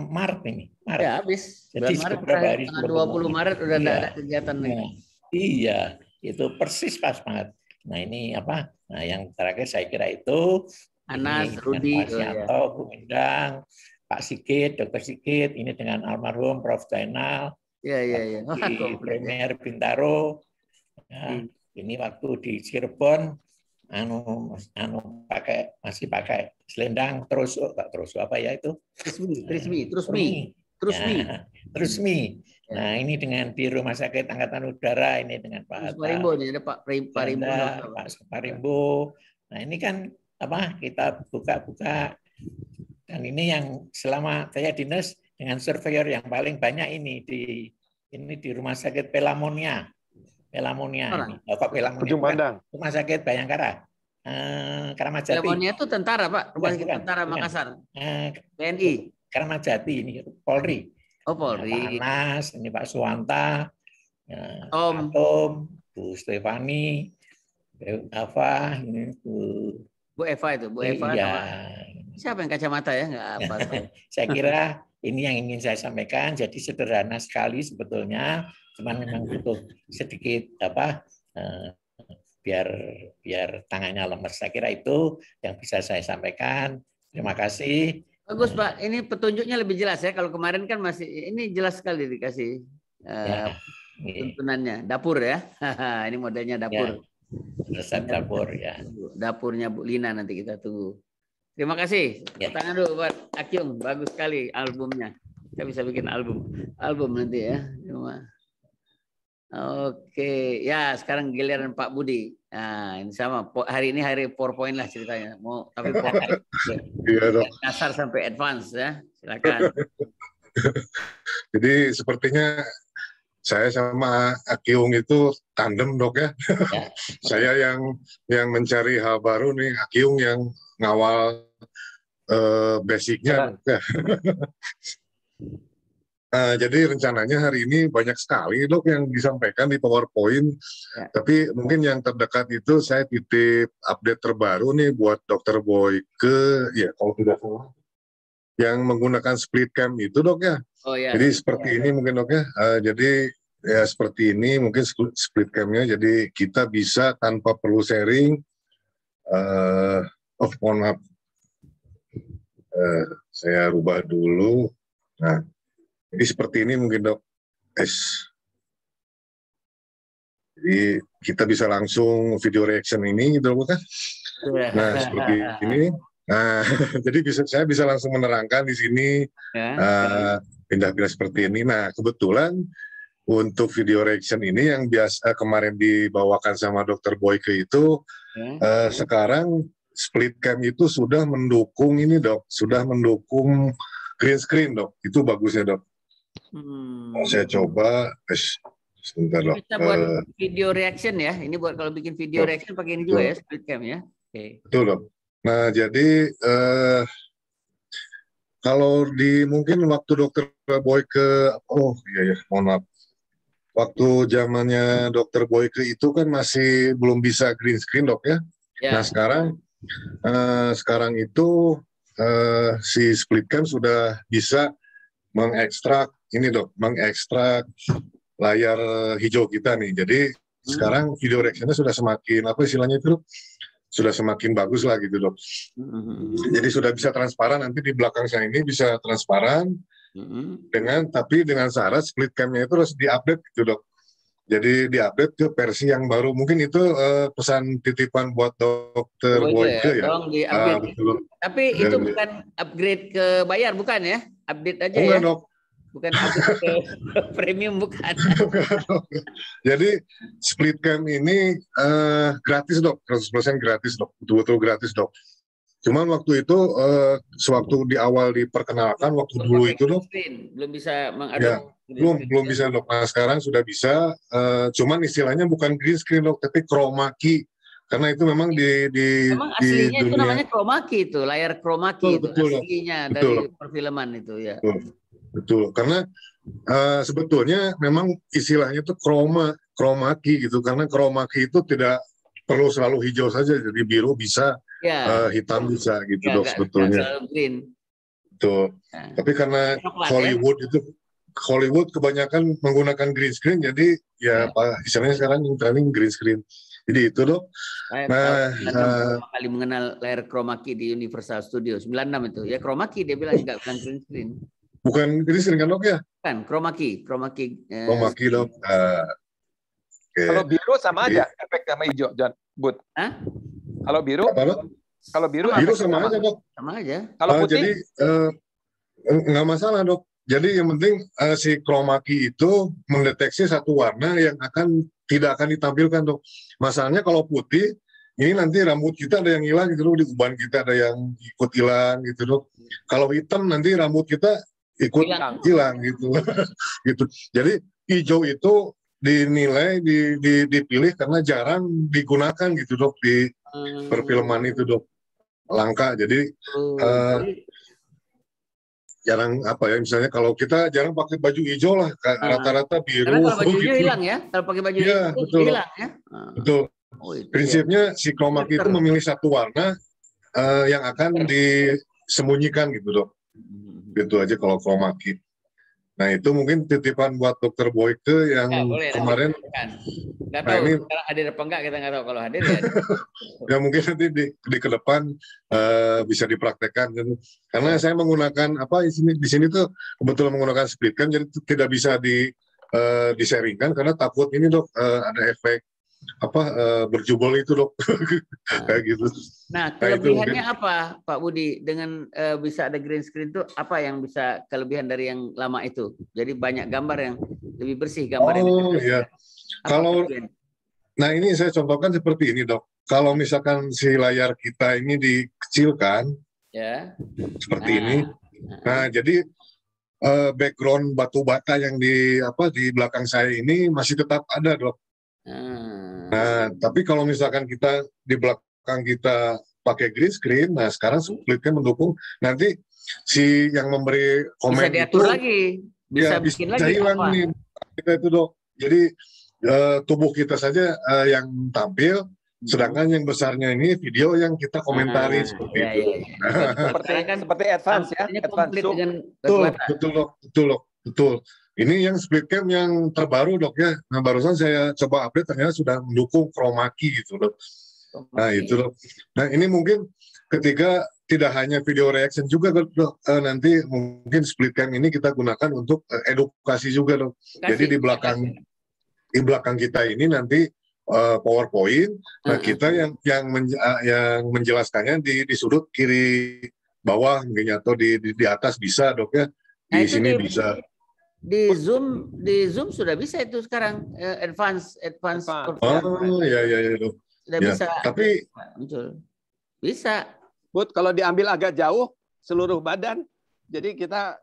Maret ini. Ya, habis. Jadi beberapa hari 20 Maret udah ada kegiatan nih. Iya, itu persis pas banget. Nah, ini apa? Nah, yang terakhir saya kira itu Anas, Rudi, Pak Sianto, Bu Endang, Pak Sigit, Dr. Sigit, ini dengan almarhum Prof. Zainal. Iya. Premier Bintaro. Ya, ini waktu di Cirebon masih pakai selendang terus apa ya itu? Terus mi. Nah, ini dengan di Rumah Sakit Angkatan Udara, ini dengan Pak Parimbo, ini ada Pak Parimbo. Nah, ini kan apa? Kita buka-buka. Dan ini yang selama saya dinas dengan surveyor yang paling banyak ini di Rumah Sakit Pelamonia. Ini. Kok Pelamonia? Rumah Sakit Bayangkara. Keramat Jati. Pelamonia itu tentara, Pak. Rumah Sakit Tentara Makassar. TNI. Keramat Jati ini Polri. Oh, Polri. Pak Anas, ini Pak Suwanta, Tom, Bu Stefani, Bu Eva, ini Bu Eva itu, Bu Eva. Iya. Siapa yang kacamata ya? Nggak apa. Saya kira ini yang ingin saya sampaikan. Jadi sederhana sekali sebetulnya, cuman memang butuh sedikit biar tangannya lemes. Saya kira itu yang bisa saya sampaikan. Terima kasih. Bagus Pak, ini petunjuknya lebih jelas ya. Kalau kemarin kan masih ini jelas sekali dikasih tuntunannya. Dapur ya. Ini modelnya dapur. Resep dapur ya. Dapurnya Bu Lina nanti kita tunggu. Terima kasih. Ya. Tangan dulu buat Akyung, bagus sekali albumnya. Kita bisa bikin album nanti ya. Cuma. Oke, ya sekarang giliran Pak Budi. Nah, ini sama. Hari ini hari PowerPoint lah ceritanya. Mau tapi PowerPoint. Iya, Dok. Dasar sampai advance ya. Silakan. Jadi sepertinya saya sama Akyung itu tandem, Dok ya. Saya yang mencari hal baru nih, Akyung yang ngawal basicnya. Jadi rencananya hari ini banyak sekali, Dok, yang disampaikan di PowerPoint. Tapi mungkin yang terdekat itu saya titip update terbaru nih buat Dr. Boyke, ya kalau tidak salah, yang menggunakan split cam itu, Dok ya. Oh, ya. Jadi seperti ini mungkin, Dok ya. Jadi ya seperti ini mungkin split camnya. Jadi kita bisa tanpa perlu sharing. Mohon maaf. Saya rubah dulu. Nah. Jadi seperti ini mungkin, Dok. Jadi kita bisa langsung video reaction ini gitu, Dok kan? Nah, seperti ini. Nah, jadi saya bisa langsung menerangkan di sini pindah-pindah seperti ini. Nah, kebetulan untuk video reaction ini yang biasa kemarin dibawakan sama Dr. Boyke itu sekarang split cam itu sudah mendukung ini, Dok. Sudah mendukung green screen, Dok. Itu bagusnya, Dok. Saya coba, sebentar, Dok. Bisa buat video reaction ya. Ini buat kalau bikin video reaction pakai ini juga ya, split cam ya. Betul, Dok. Nah, jadi kalau mungkin waktu Dr. Boyke, mohon maaf. Waktu zamannya Dr. Boyke itu kan masih belum bisa green screen, Dok ya. Nah, sekarang itu si split cam sudah bisa mengekstrak ini, Dok, mengekstrak layar hijau kita nih. Jadi sekarang video reaction-nya sudah semakin apa istilahnya itu, Dok? Sudah semakin bagus lah gitu, Dok. Jadi sudah bisa transparan, nanti di belakang saya ini bisa transparan tapi dengan syarat split cam-nya itu harus diupdate gitu, Dok. Jadi diupdate ke versi yang baru. Mungkin itu pesan titipan buat Dr. Boyke ya. Tapi itu bukan upgrade ke bayar, bukan ya? Update aja ya. Dok. Bukan upgrade ke premium, bukan. Jadi split cam ini gratis, Dok. 100% gratis, Dok. Betul-betul gratis, Dok. Cuman waktu itu sewaktu di awal diperkenalkan waktu dulu itu, Dok. Belum bisa mengadopsi. Belum bisa, Dok. Nah, sekarang sudah bisa. Cuman istilahnya bukan green screen, Dok, tapi chroma key. Karena itu memang memang aslinya itu namanya chroma key itu, layar chroma key itu aslinya dari perfilman itu ya. Betul. Karena sebetulnya memang istilahnya itu chroma key gitu. Karena chroma key itu tidak perlu selalu hijau saja, jadi biru bisa, hitam bisa gitu, Dok, sebetulnya. Betul. Tapi karena Hollywood kebanyakan menggunakan green screen, jadi istilahnya sekarang yang trending green screen. Jadi itu, Dok. Pertama kali mengenal layar chroma key di Universal Studio 96 itu. Ya chroma key dia bilang, enggak bukan green screen. Bukan green screen kan, Dok ya? Bukan, chroma key. Chroma key, Dok. Kalau biru sama aja efek sama hijau, John. Bud. Kalau biru? Kalau biru sama aja, Dok. Sama aja. Kalau putih? Jadi nggak masalah, Dok. Jadi yang penting si chroma key itu mendeteksi satu warna yang tidak akan ditampilkan, Dok. Masalahnya kalau putih, ini nanti rambut kita ada yang hilang gitu, Dok. Di uban kita ada yang ikut hilang gitu, Dok. Kalau hitam nanti rambut kita ikut hilang gitu. Gitu. Jadi hijau itu dinilai dipilih karena jarang digunakan gitu, Dok, di perfilman itu, Dok. Langka. Jadi jarang misalnya kalau kita jarang pakai baju hijau lah, rata-rata biru. Karena kalau baju hijau hilang ya, kalau pakai baju hijau hilang ya. Betul. Prinsipnya si chroma key itu memilih satu warna yang akan disembunyikan gitu, Dok. Gitu aja kalau chroma key. Nah, itu mungkin titipan buat Dr. Boyke yang kemarin. Nggak tahu ini, sekarang hadir apa enggak, kita nggak tahu. Kalau hadir ya. Ya mungkin nanti di ke depan bisa dipraktekkan. Karena saya menggunakan di sini tuh kebetulan menggunakan split cam, jadi tidak bisa disaringkan karena takut ini, Dok, ada efek berjubel itu dok. Kayak gitu. Nah, kelebihannya apa Pak Budi dengan bisa ada green screen itu, apa yang bisa kelebihan dari yang lama itu? Jadi banyak gambar yang lebih bersih gambar yang iya. Kalau nah ini saya contohkan seperti ini dok. Kalau misalkan si layar kita ini dikecilkan, ya, seperti ini. Nah, jadi background batu bata yang di belakang saya ini masih tetap ada dok. Nah, tapi kalau misalkan kita di belakang kita pakai green screen, nah sekarang splitnya mendukung, nanti si yang memberi komen bisa diatur itu lagi, bisa bikin lagi hilang apa? nih kita itu dok. Jadi tubuh kita saja yang tampil, sedangkan yang besarnya ini video yang kita komentari seperti itu. Seperti advance ya, advance Zoom. Betul. Ini yang split cam yang terbaru dok ya. Nah barusan saya coba update ternyata sudah mendukung chroma key gitu dok. Nah itu dok. Nah ini mungkin ketika tidak hanya video reaction juga dok, nanti mungkin split cam ini kita gunakan untuk edukasi juga dok. Jadi di belakang kita ini nanti PowerPoint, nah kita yang menjelaskannya di sudut kiri bawah mungkin, atau di atas bisa dok ya. Di sini bisa. Di Zoom sudah bisa itu sekarang advance. Oh iya dok. Sudah ya, bisa. Tapi muncul. Bisa. Bud, kalau diambil agak jauh seluruh badan, jadi kita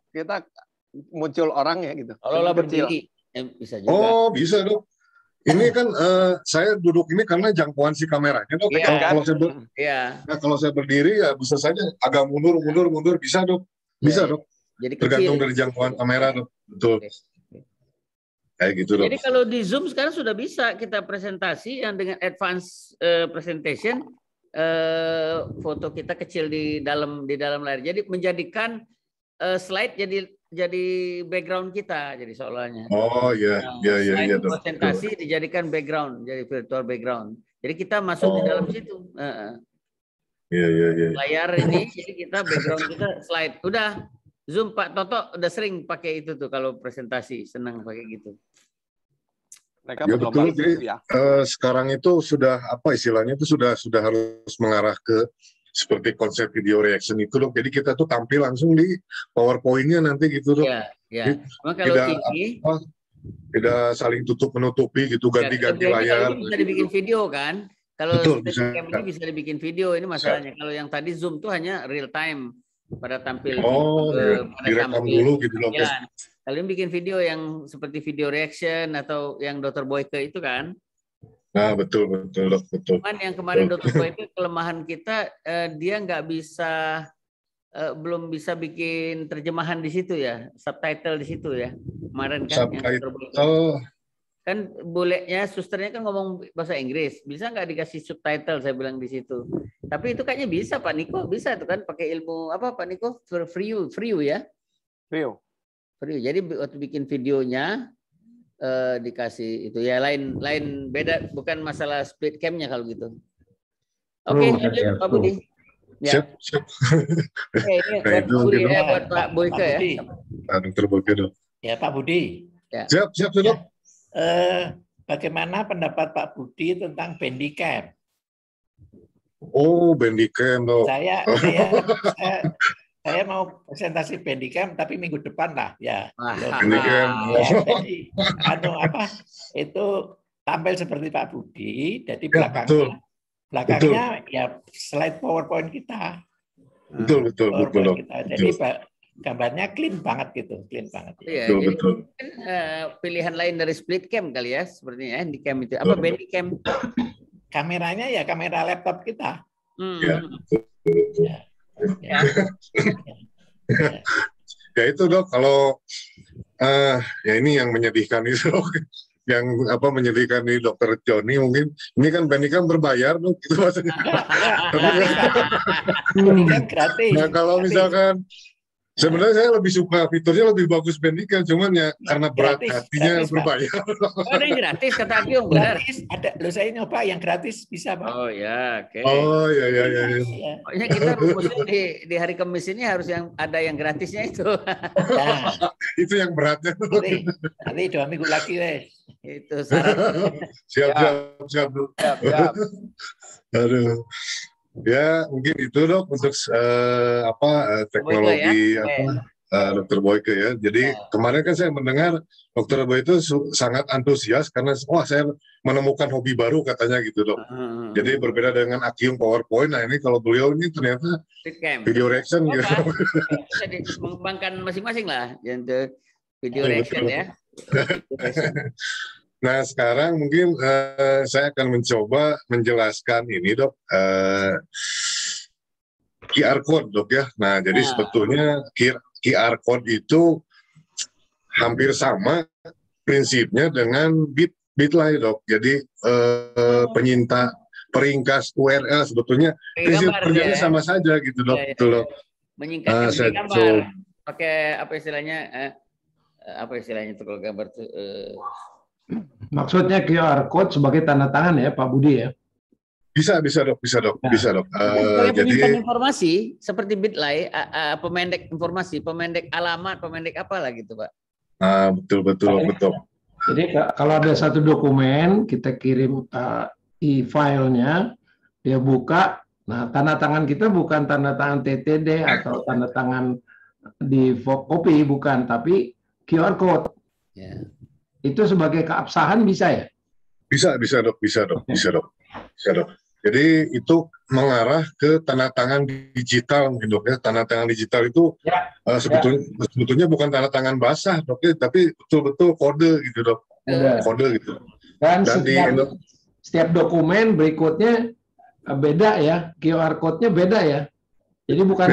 muncul orang ya gitu. Kalau berdiri bisa juga. Oh bisa dok. Ini kan saya duduk ini karena jangkauan si kameranya dok. Kalau saya berdiri ya bisa saja agak mundur bisa dok. Bisa dok. Jadi tergantung dari jangkauan kamera dok. Betul. Kayak gitu dok. Jadi kalau di Zoom sekarang sudah bisa kita presentasi yang dengan advance presentation, foto kita kecil di dalam layar. Jadi menjadikan slide jadi background kita, jadi seolahnya. Oh iya, iya. Presentasi dijadikan background, jadi virtual background. Jadi kita masuk di dalam situ. Iya. Layar ini, jadi kita background kita slide. Udah Zoom Pak Toto udah sering pakai itu tuh kalau presentasi, senang pakai gitu. Ya betul. Jadi sekarang itu sudah istilahnya itu sudah harus mengarah ke seperti konsep video reaction itu dok. Jadi kita tuh tampil langsung di PowerPoint-nya nanti gitu dok. Iya. Kalau tidak saling tutup menutupi gitu, ganti-ganti layar. Bisa dibikin video kan? Kalau ini bisa dibikin video, ini masalahnya. Kalau yang tadi Zoom tuh hanya real time pada tampil. Direkam dulu gitu dok. Ya. Kalau ini bikin video yang seperti video reaction atau yang Dr. Boyke itu kan? Nah betul. Cuman yang kemarin Dr. Boyke kelemahan kita dia nggak bisa belum bisa bikin terjemahan di situ ya, subtitle di situ ya kemarin kan. Kan bolehnya susternya kan ngomong bahasa Inggris, bisa nggak dikasih subtitle saya bilang di situ. Tapi itu kayaknya bisa Pak Niko, bisa tuh kan pakai ilmu apa Pak Niko? Free ya? Free. Jadi waktu bikin videonya dikasih itu ya lain beda, bukan masalah split cam-nya kalau gitu. Oke, lanjut Pak Budi. Ya. Siap. Ini buat Pak Boyke ya. Dr. Boyke dok. Ya Pak Budi. Ya. Siap dok. Bagaimana pendapat Pak Budi tentang Bandicam? Oh, Bandicam dok. Saya mau presentasi Bandicam tapi minggu depan lah ya. Bandicam. Jadi itu tampil seperti Pak Budi, jadi belakangnya ya slide PowerPoint kita. Betul. Jadi gambarnya clean banget gitu, Iya, betul. Pilihan lain dari split cam kali ya, sepertinya Handicam itu. Apa Bandicam? Kameranya ya kamera laptop kita. Ya itu dok, kalau ya ini yang menyedihkan itu dok. Yang menyedihkan di Dokter Joni mungkin ini kan Bandicam berbayar dok, gitu maksudnya. Bandicam gratis. Nah kalau misalkan sebenarnya saya lebih suka fiturnya lebih bagus Bandicam, cuman ya karena berat hatinya berbayar. Ada yang gratis kata Akyong, benar. Ada, saya nyoba yang gratis bisa Pak. Oh ya, oke. Oh ya. Pokoknya kita rumusnya di hari Kamis ini harus yang ada yang gratisnya itu. Nah, itu yang beratnya. Nanti 2 minggu lagi wes. Itu syarat. Siap. Aduh. Ya mungkin itu dok untuk teknologi Dokter Boyke ya. Jadi kemarin kan saya mendengar Dokter Boyke itu sangat antusias karena saya menemukan hobi baru katanya gitu dok. Jadi berbeda dengan Akium PowerPoint. Nah ini kalau beliau ini ternyata video reaction gitu. Bisa mengembangkan masing-masing lah untuk video reaction ya. Nah sekarang mungkin saya akan mencoba menjelaskan ini dok QR code dok ya. Nah jadi sebetulnya QR code itu hampir sama prinsipnya dengan Bitly dok. Jadi peringkas URL sebetulnya prinsip kerjanya sama saja gitu dok. Betul dok. Menyingkatkan gambar. Pakai apa istilahnya itu kalau gambar itu maksudnya QR code sebagai tanda tangan ya Pak Budi ya? Bisa dok. Jadi informasi seperti Bitly, pemendek informasi, pemendek alamat, pemendek apalah gitu Pak. Betul. Jadi kalau ada satu dokumen kita kirim e-filenya, dia buka, nah tanda tangan kita bukan tanda tangan TTD atau tanda tangan di fotokopi bukan, tapi QR code. Itu sebagai keabsahan bisa ya? Bisa dok. Jadi itu mengarah ke tanda tangan digital mungkin dok ya. Tanda tangan digital itu sebetulnya bukan tanda tangan basah dok ya, tapi betul-betul kode gitu dok. Kode gitu. Dan setiap dokumen berikutnya beda ya, QR code-nya beda ya. Jadi bukan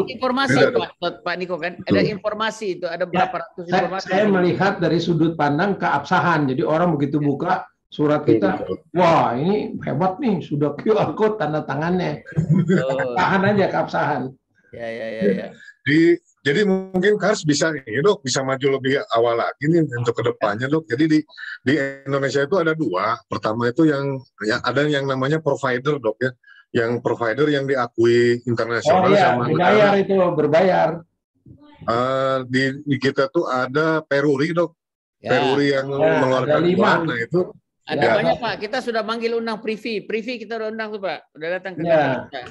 informasi Pak Niko kan, ada informasi itu, ada berapa ratus informasi. Saya melihat dari sudut pandang keabsahan. Jadi orang begitu buka surat kita, wah ini hebat nih, sudah QR code tanda tangannya. Tahan aja keabsahan. Ya. Jadi mungkin Kars bisa ini dok, bisa maju lebih awal lagi nih untuk kedepannya dok. Jadi di Indonesia itu ada dua. Pertama itu yang ada yang namanya provider dok ya. Yang provider yang diakui internasional sama berbayar itu berbayar. Di kita tuh ada Peruri dok, Peruri yang mengeluarkan uang, nah itu ada banyak Pak. Kita sudah manggil undang Privi kita udah undang tuh Pak, udah datang ke kita.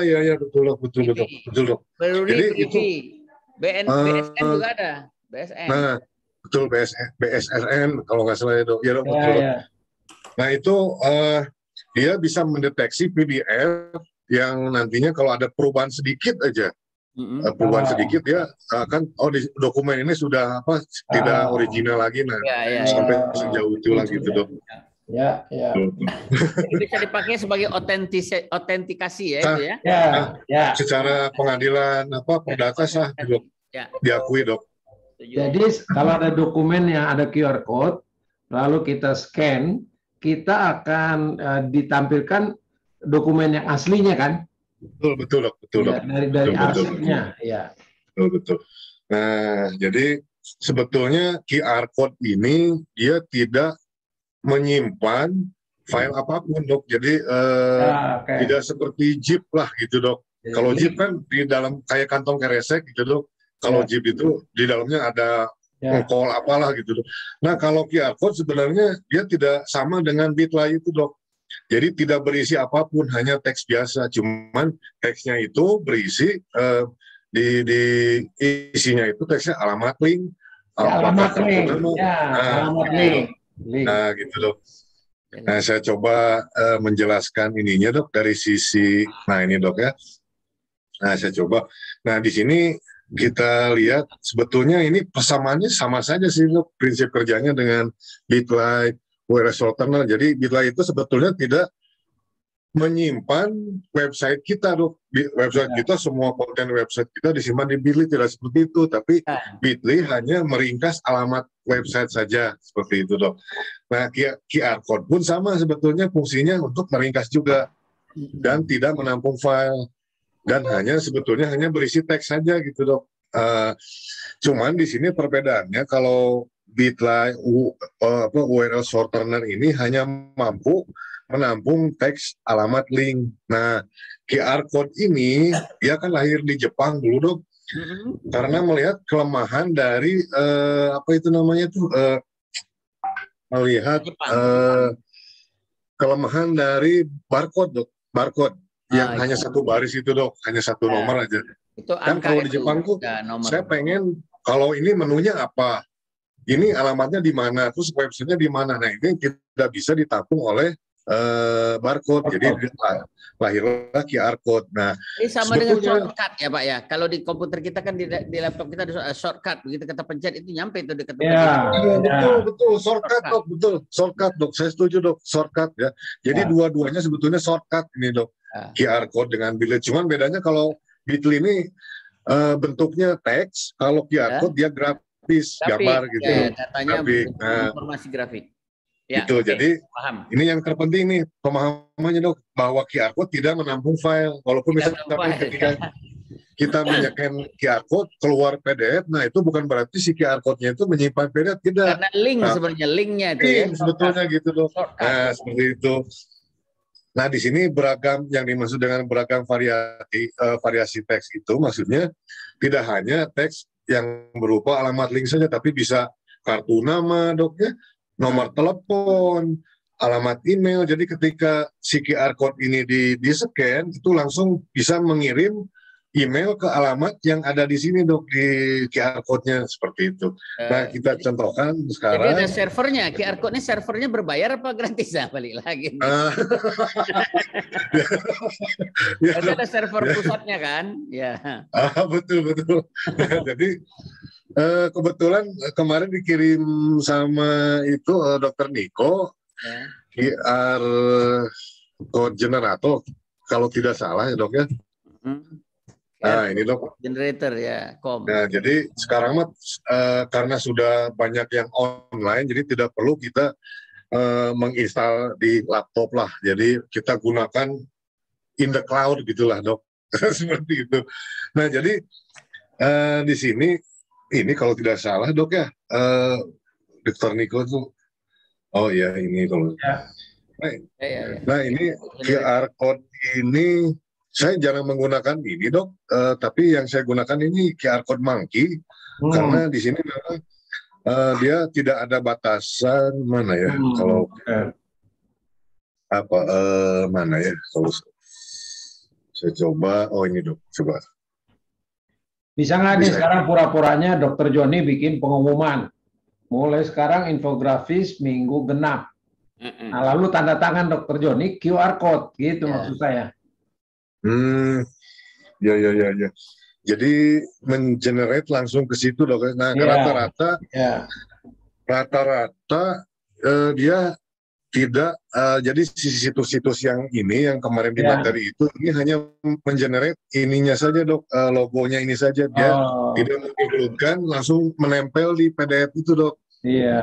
Iya betul dok. Peruri, Privi, BSN juga ada, BSN. Nah betul BSRN kalau nggak salah ya dok, ya dok betul. Nah itu dia bisa mendeteksi PDF yang nantinya kalau ada perubahan sedikit aja, dia akan di dokumen ini sudah tidak original lagi, sampai sejauh itu lagi gitu dok. Ya. Bisa dipakai sebagai autentikasi ya itu ya. Secara pengadilan perdata sah dok, diakui dok. Jadi kalau ada dokumen yang ada QR code, lalu kita scan, kita akan ditampilkan dokumen yang aslinya kan? Betul dok. Dari arsipnya, ya. Betul. Nah, jadi sebetulnya QR code ini dia tidak menyimpan file apapun dok. Jadi tidak seperti Jeep lah gitu dok. Kalau Jeep kan di dalam kayak kantong keresek gitu dok. Kalau Jeep itu di dalamnya ada call apalah gitu dok. Nah kalau QR code sebenarnya dia tidak sama dengan Bitly itu dok. Jadi tidak berisi apapun, hanya teks biasa. Cuman teksnya itu berisi di isinya itu teksnya alamat link. Alamat link. Nah gitu dok. Nah saya coba menjelaskan ininya dok dari sisi, nah ini dok ya. Nah saya coba. Nah di sini kita lihat sebetulnya ini persamaannya sama saja sih dok, prinsip kerjanya dengan Bitly, URL Shortener. Jadi Bitly itu sebetulnya tidak menyimpan website kita dok. Website kita, semua konten website kita disimpan di Bitly, tidak seperti itu. Tapi Bitly hanya meringkas alamat website saja, seperti itu dok. Nah QR code pun sama sebetulnya, fungsinya untuk meringkas juga dan tidak menampung file. Dan sebetulnya hanya berisi teks saja gitu dok. Cuman di sini perbedaannya kalau Bitly URL Shortener ini hanya mampu menampung teks alamat link. Nah QR code ini dia kan lahir di Jepang dulu dok. Karena melihat kelemahan dari melihat kelemahan dari barcode, Dok. Barcode yang hanya satu baris itu, Dok, hanya satu nomor aja. Itu kan kalau di Jepang tuh saya pengen kalau ini menunya apa, ini alamatnya di mana, terus websitenya di mana. Nah, ini tidak bisa ditampung oleh barcode. Jadi lahirlah QR code. Nah, ini sama dengan shortcut ya Pak ya. Kalau di komputer kita kan di laptop kita ada shortcut, begitu kita pencet itu nyampe itu dekat tempat. Betul shortcut Dok, betul shortcut Dok. Saya setuju Dok, shortcut ya. Jadi dua-duanya sebetulnya shortcut ini Dok. QR code dengan Bitly. Cuman bedanya kalau Bitly ini bentuknya teks, kalau QR code dia grafis, gambar gitu. Datanya informasi grafik. Ya, gitu. Jadi paham. Ini yang terpenting nih pemahamannya Dok, bahwa QR code tidak menampung file. Walaupun misalnya ketika kita menyeken QR code keluar PDF, nah itu bukan berarti si QR code-nya itu menyimpan PDF, tidak. Karena link sebenarnya linknya itu ya. Sebetulnya gitu Dok. Nah seperti itu. Nah di sini beragam yang dimaksud dengan beragam variasi teks itu maksudnya tidak hanya teks yang berupa alamat link saja, tapi bisa kartu nama Dok ya. Nomor telepon, alamat email. Jadi ketika si QR code ini di-scan, itu langsung bisa mengirim email ke alamat yang ada di sini Dok, di QR code-nya seperti itu. Nah kita contohkan sekarang. Jadi ada servernya, QR code-nya servernya berbayar apa gratis ya? Balik lagi. Ada server pusatnya kan? Ya. Betul. Jadi kebetulan kemarin dikirim sama itu Dokter Niko QR code generator kalau tidak salah ya Dok ya. Nah ini Dok. Generator ya. Nah jadi sekarang karena sudah banyak yang online, jadi tidak perlu kita menginstal di laptop lah. Jadi kita gunakan in the cloud gitulah Dok. Seperti itu. Nah jadi di sini ini kalau tidak salah Dok ya, Dr. Niko tuh, oh ya ini kalau, nah ini QR code ini saya jarang menggunakan ini Dok, tapi yang saya gunakan ini QR code Monkey, karena di sini memang dia tidak ada batasan mana ya, kalau apa mana ya, kalau saya coba, oh ini Dok, coba. Bisa nggak nih sekarang pura-puranya Dokter Joni bikin pengumuman. Mulai sekarang infografis minggu genap. Nah, lalu tanda tangan Dokter Joni QR code gitu maksud saya. Ya. Jadi mengenerate langsung ke situ Dok. Nah rata-rata dia tidak jadi situs-situs yang ini yang kemarin di materi itu ini hanya mengenerate ininya saja Dok, logonya ini saja, dia tidak mengincludekan langsung menempel di PDF itu Dok.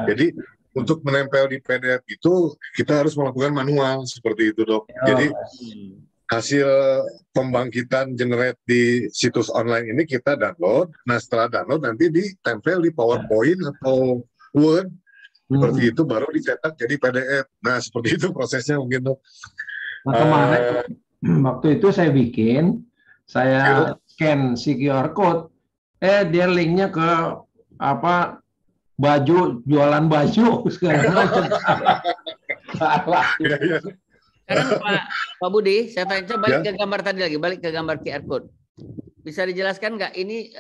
Jadi untuk menempel di PDF itu kita harus melakukan manual seperti itu Dok. Jadi hasil pembangkitan generate di situs online ini kita download. Nah setelah download nanti ditempel di PowerPoint atau Word. Seperti itu baru dicetak jadi PDF. Nah seperti itu prosesnya mungkin Dok. Nah, kemarin waktu itu saya bikin, saya scan si QR code, dia linknya ke apa baju, jualan baju segala macam. Sekarang Pak Budi, saya tanya balik ke gambar tadi lagi, balik ke gambar QR code. Bisa dijelaskan nggak ini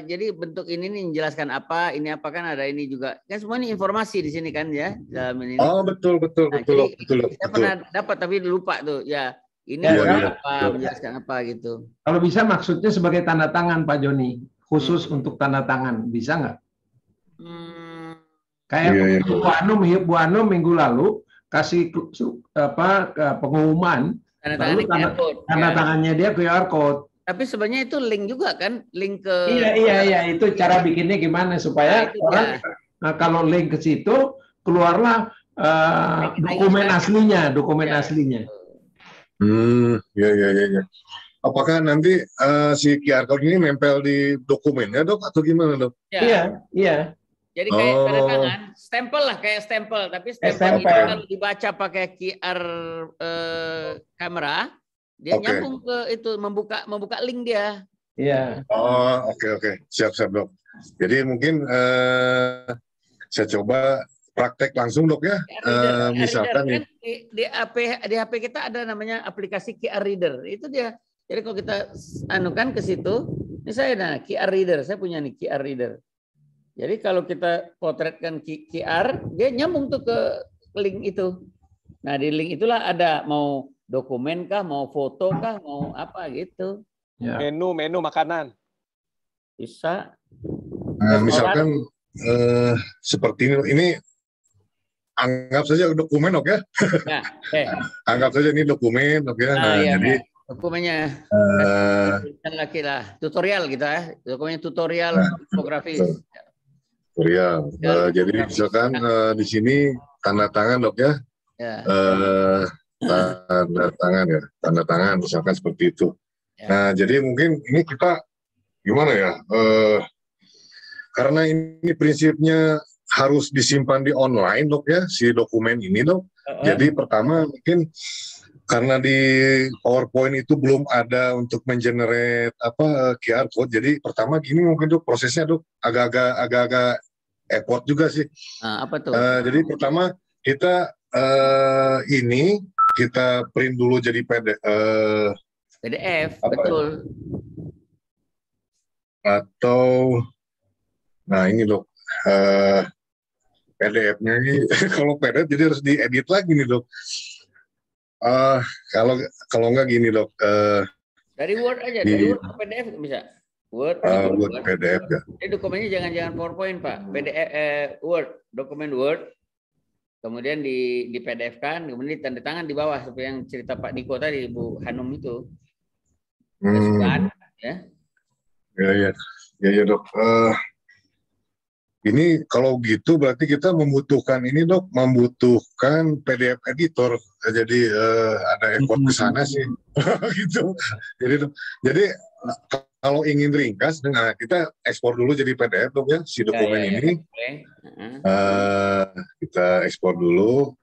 jadi bentuk ini nih menjelaskan apa, ini apa kan ada ini juga. Kan semua ini informasi di sini kan ya dalam ini. Oh betul. Kita pernah dapat tapi lupa tuh ya. Ini apa menjelaskan apa gitu. Kalau bisa maksudnya sebagai tanda tangan Pak Joni, khusus untuk tanda tangan, bisa nggak? Kayak Bu Anum minggu lalu kasih pengumuman, tanda tangannya dia QR code. Tapi sebenarnya itu link juga kan, link ke. Iya, itu cara bikinnya gimana supaya orang kalau link ke situ keluarlah dokumen aslinya. Iya. Apakah nanti si QR code ini nempel di dokumennya Dok atau gimana Dok? Iya. Jadi kayak tanda tangan, stempel lah kayak stempel, tapi stempel itu kalau dibaca pakai QR kamera. Dia nyambung ke itu membuka link dia. Iya. Oh, oke. Siap Dok. Jadi mungkin saya coba praktek langsung dok ya. Misalkan kan di HP kita ada namanya aplikasi QR Reader. Itu dia. Jadi kalau kita anukan ke situ, ini saya QR Reader, saya punya nih QR Reader. Jadi kalau kita potretkan QR, dia nyambung tuh ke link itu. Nah di link itulah ada mau dokumen kah, mau foto kah, mau apa gitu. Ya. Menu makanan. Bisa. Nah, misalkan seperti ini anggap saja dokumen dok ya. Nah, anggap saja ini dokumen dok ya. Nah, iya, jadi dokumennya lagi lah tutorial kita ya. Dokumennya tutorial infografis. Tutorial. Jadi misalkan di sini tanda tangan dok ya. Tanda tangan misalkan seperti itu. Nah, jadi mungkin ini kita gimana ya? Karena ini prinsipnya harus disimpan di online dok ya, si dokumen ini dok. Jadi pertama mungkin karena di PowerPoint itu belum ada untuk mengenerate QR code. Jadi pertama gini mungkin dok prosesnya dok agak-agak effort juga sih. Apa tuh? Jadi pertama kita ini kita print dulu jadi PDF, betul. Atau, nah ini dok, PDF-nya ini kalau PDF jadi harus diedit lagi nih dok. Kalau nggak gini dok. Dari Word aja, dari Word ke PDF bisa. Word PDF ya. Jadi dokumennya jangan PowerPoint Pak, PDF Word, dokumen Word. Kemudian di PDF-kan, kemudian ditanda tangan di bawah seperti yang cerita Pak Niko tadi, Bu Hanum itu. Ya. Ya dok. Ini kalau gitu berarti kita membutuhkan ini dok, membutuhkan PDF editor. Jadi ada effort ke sana sih, gitu. Jadi kalau ingin ringkas, dengan kita ekspor dulu jadi PDF dok ya, si dokumen ini. Kita ekspor dulu.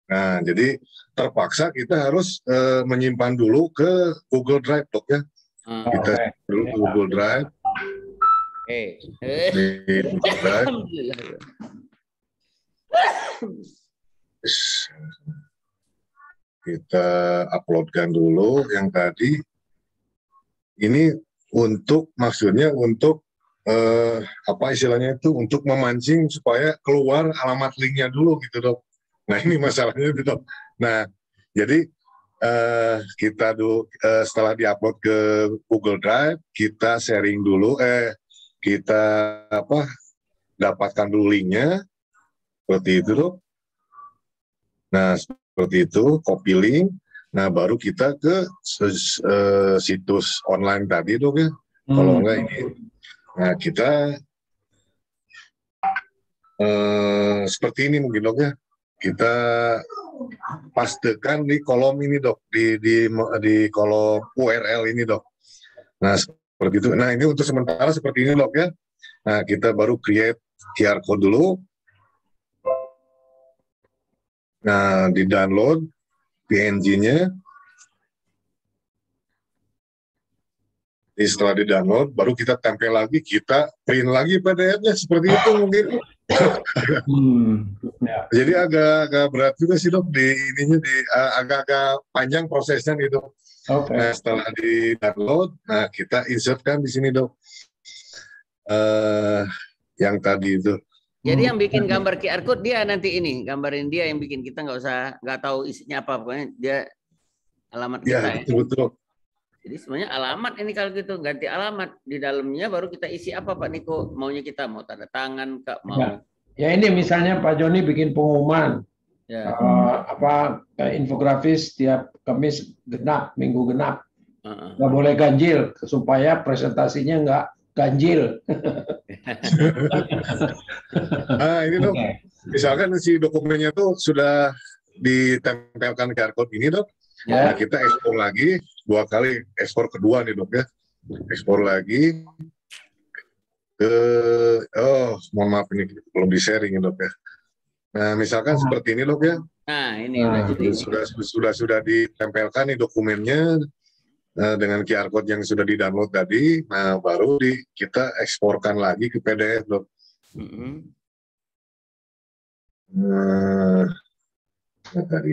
Nah, jadi terpaksa kita harus menyimpan dulu ke Google Drive dok ya. Kita dulu ke Google Drive. Kita uploadkan dulu yang tadi. Ini maksudnya untuk apa istilahnya itu untuk memancing supaya keluar alamat linknya dulu gitu dok. Nah ini masalahnya itu dok. Nah jadi kita dulu setelah diupload ke Google Drive kita sharing dulu kita dapatkan dulu linknya seperti itu dok. Nah seperti itu copy link. Nah baru kita ke situs online tadi dok ya. Kalau enggak ini, nah kita seperti ini mungkin dok ya. Kita pastekan di kolom ini dok, di kolom URL ini dok. Nah seperti itu. Nah ini untuk sementara seperti ini dok ya. Nah kita baru create QR code dulu. Nah di download PNG-nya. Setelah di download, baru kita tempel lagi, kita print lagi PDF-nya seperti itu mungkin. Jadi agak berat juga sih dok di ininya, agak-agak panjang prosesnya nih dok. Nah, setelah di download, nah kita insertkan di sini dok. Yang tadi itu. Jadi yang bikin gambar QR code dia nanti ini, gambarin dia yang bikin, kita nggak tahu isinya apa, pokoknya dia alamat kita ya. Betul. Jadi sebenarnya alamat ini kalau gitu, ganti alamat di dalamnya baru kita isi apa Pak Niko, maunya kita mau tanda tangan Kak, mau. Ya ini misalnya Pak Joni bikin pengumuman infografis tiap Kamis genap, Minggu genap. Nggak boleh ganjil supaya presentasinya nggak ganjil. Nah ini dok, misalkan si dokumennya tuh sudah ditempelkan QR code ini dok, nah kita ekspor lagi 2 kali, ekspor kedua nih dok ya, ekspor lagi ke, mohon maaf ini belum di sharing ya dok ya. Nah misalkan seperti ini dok ya. Nah ini sudah ditempelkan nih dokumennya. Dengan QR code yang sudah di-download tadi, nah baru kita eksporkan lagi ke PDF dok. tadi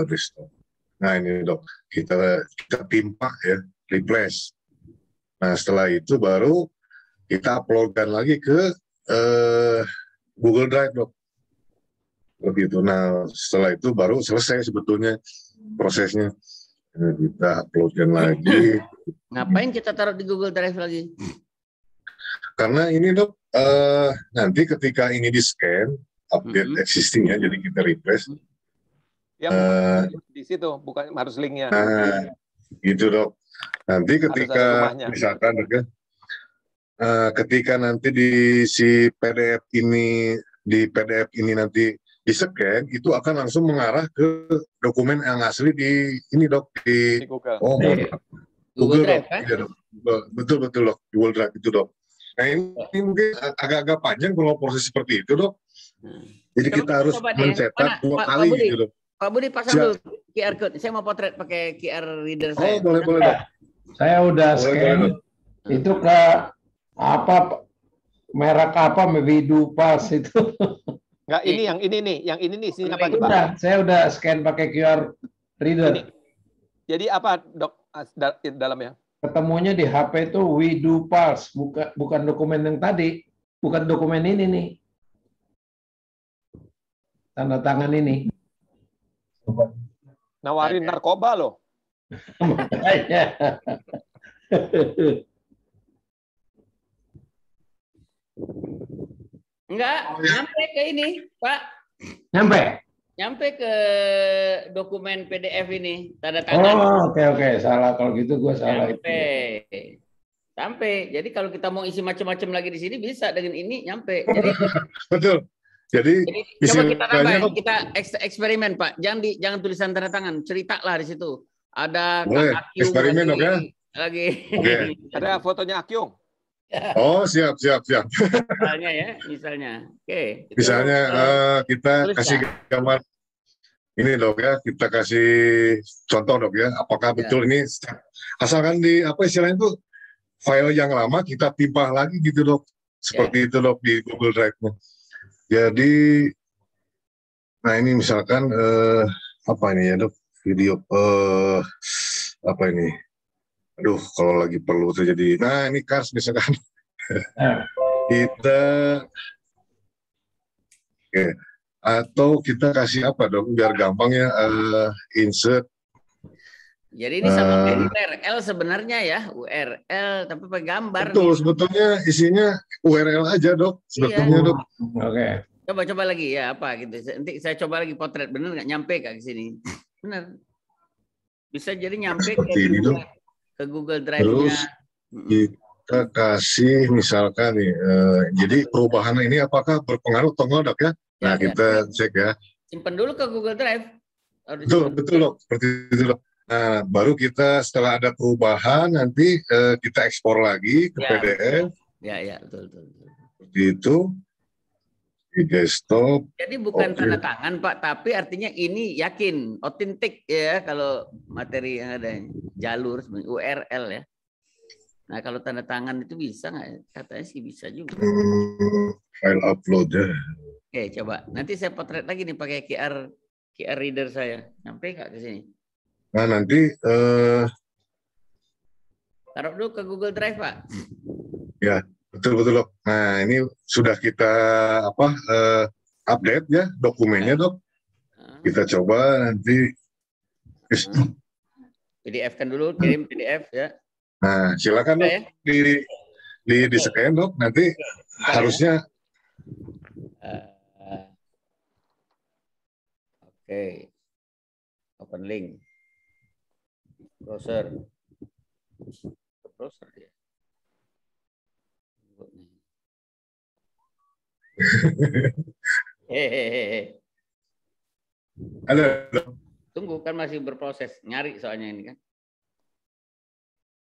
restore. Nah ini dok, kita timpa ya, replace. Nah setelah itu baru kita uploadkan lagi ke Google Drive dok. Begitu. Nah setelah itu baru selesai sebetulnya prosesnya. Nah, kita uploadkan lagi. Ngapain kita taruh di Google Drive lagi? Karena ini dok, nanti ketika ini di scan, update existingnya, jadi kita refresh. Ya, di situ, bukan harus linknya. Nah, gitu dok. Nanti ketika misalkan dok ya, ketika nanti di si PDF ini, di PDF ini nanti di scan, itu akan langsung mengarah ke dokumen yang asli di ini dok, di Google. Oh, Google Drive dok. kan? Ya, dok. Betul dok, Google Drive itu dok. Nah ini mungkin agak-agak panjang kalau proses seperti itu dok. Jadi kita harus mencetak 2 kali gitu dok. Pak Budi pasang dulu QR code. Saya mau potret pakai QR reader saya. Oh boleh dok. Saya udah scan. Itu ke apa merek apa Widu Pas itu. Enggak, ini yang ini nih, sini apa nih, Pak? Saya udah scan pakai QR reader. Ini. Jadi apa, Dok, dalamnya? Ketemunya di HP itu Widu Pas, bukan dokumen yang tadi, bukan dokumen ini nih. Tanda tangan ini. Nawarin narkoba loh. Enggak, nyampe ke ini, Pak. Nyampe ke dokumen PDF ini, tanda tangan. Oh, oke. Salah kalau gitu gue salah. Sampai. Jadi kalau kita mau isi macam-macam lagi di sini bisa dengan ini nyampe. Jadi betul. Jadi coba kita tambah, kita eksperimen Pak. Jangan tulisan tanda tangan, ceritalah di situ. Ada eksperimen dok ya. Lagi. Okay. Ada fotonya Akyung. Oh siap. Misalnya. Oke. Misalnya kita kasih gambar ini dok ya. Kita kasih contoh dok ya. Apakah betul ini asalkan di apa istilahnya itu file yang lama kita timpah lagi gitu dok. Seperti itu dok di Google Drive-nya. Jadi, nah ini misalkan apa ini ya dok, video apa ini? Aduh, kalau lagi perlu terjadi. Nah ini Kars misalkan kita, atau kita kasih apa dok, biar gampang ya insert. Jadi ini sama URL sebenarnya ya, URL tapi pakai gambar. Betul, sebetulnya isinya URL aja dok, sebetulnya dok. Oke. Coba lagi ya apa gitu. Nanti saya coba lagi potret, bener nggak nyampe ke sini? Bener. Bisa jadi nyampe ke Google Drive-nya. Terus kita kasih misalkan nih, jadi perubahan ini apakah berpengaruh atau enggak dok ya? Nah kita cek ya. Simpan dulu ke Google Drive. Betul dok, seperti itu dok. Nah, baru kita setelah ada perubahan nanti kita ekspor lagi ke PDF. Ya, betul. Seperti itu di desktop. Jadi bukan tanda tangan Pak, tapi artinya ini yakin, otentik ya kalau materi yang ada jalur URL ya. Nah kalau tanda tangan itu bisa nggak? Katanya sih bisa juga. File upload ya. Oke, coba. Nanti saya potret lagi nih pakai QR reader saya. Nyampe nggak ke sini? Nah nanti taruh dulu ke Google Drive Pak. Ya betul dok. Nah ini sudah kita update ya dokumennya dok. Kita coba nanti PDF kan dulu, kirim PDF ya. Nah silakan dok di scan dok. Nanti harusnya. Oke. Open link. Browser ya. Halo. Tunggu kan masih berproses, nyari soalnya ini kan.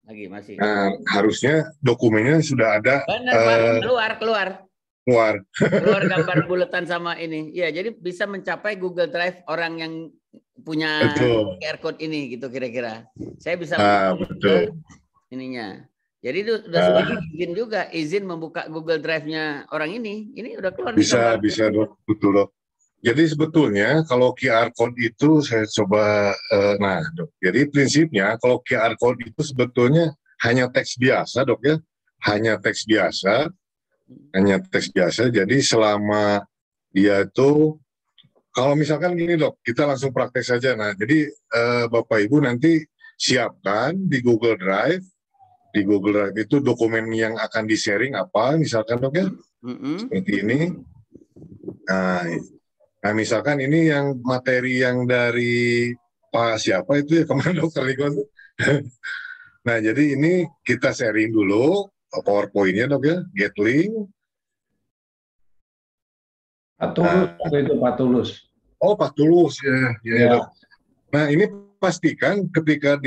Lagi masih. Nah, harusnya dokumennya sudah ada. Benar Pak, keluar gambar buletan sama ini. Ya, jadi bisa mencapai Google Drive orang yang punya QR code ini gitu kira-kira. Saya bisa betul. Ininya. Jadi itu sudah izin membuka Google Drive-nya orang ini. Ini udah keluar. Bisa dok, betul dok. Jadi sebetulnya kalau QR code itu saya coba, nah dok, jadi prinsipnya kalau QR code itu sebetulnya hanya teks biasa dok ya, hanya teks biasa, jadi selama dia itu, kalau misalkan gini dok, kita langsung praktek saja, nah jadi Bapak Ibu nanti siapkan di Google Drive itu dokumen yang akan di-sharing apa, misalkan dok ya, seperti ini, Nah, misalkan ini yang materi yang dari Pak siapa itu ya kemarin Dokter Niko. Nah, jadi ini kita sharing dulu PowerPoint-nya dok ya, get link. Pak Tulus, itu Pak Tulus. Oh, Pak Tulus ya. Dok. Nah, ini pastikan ketika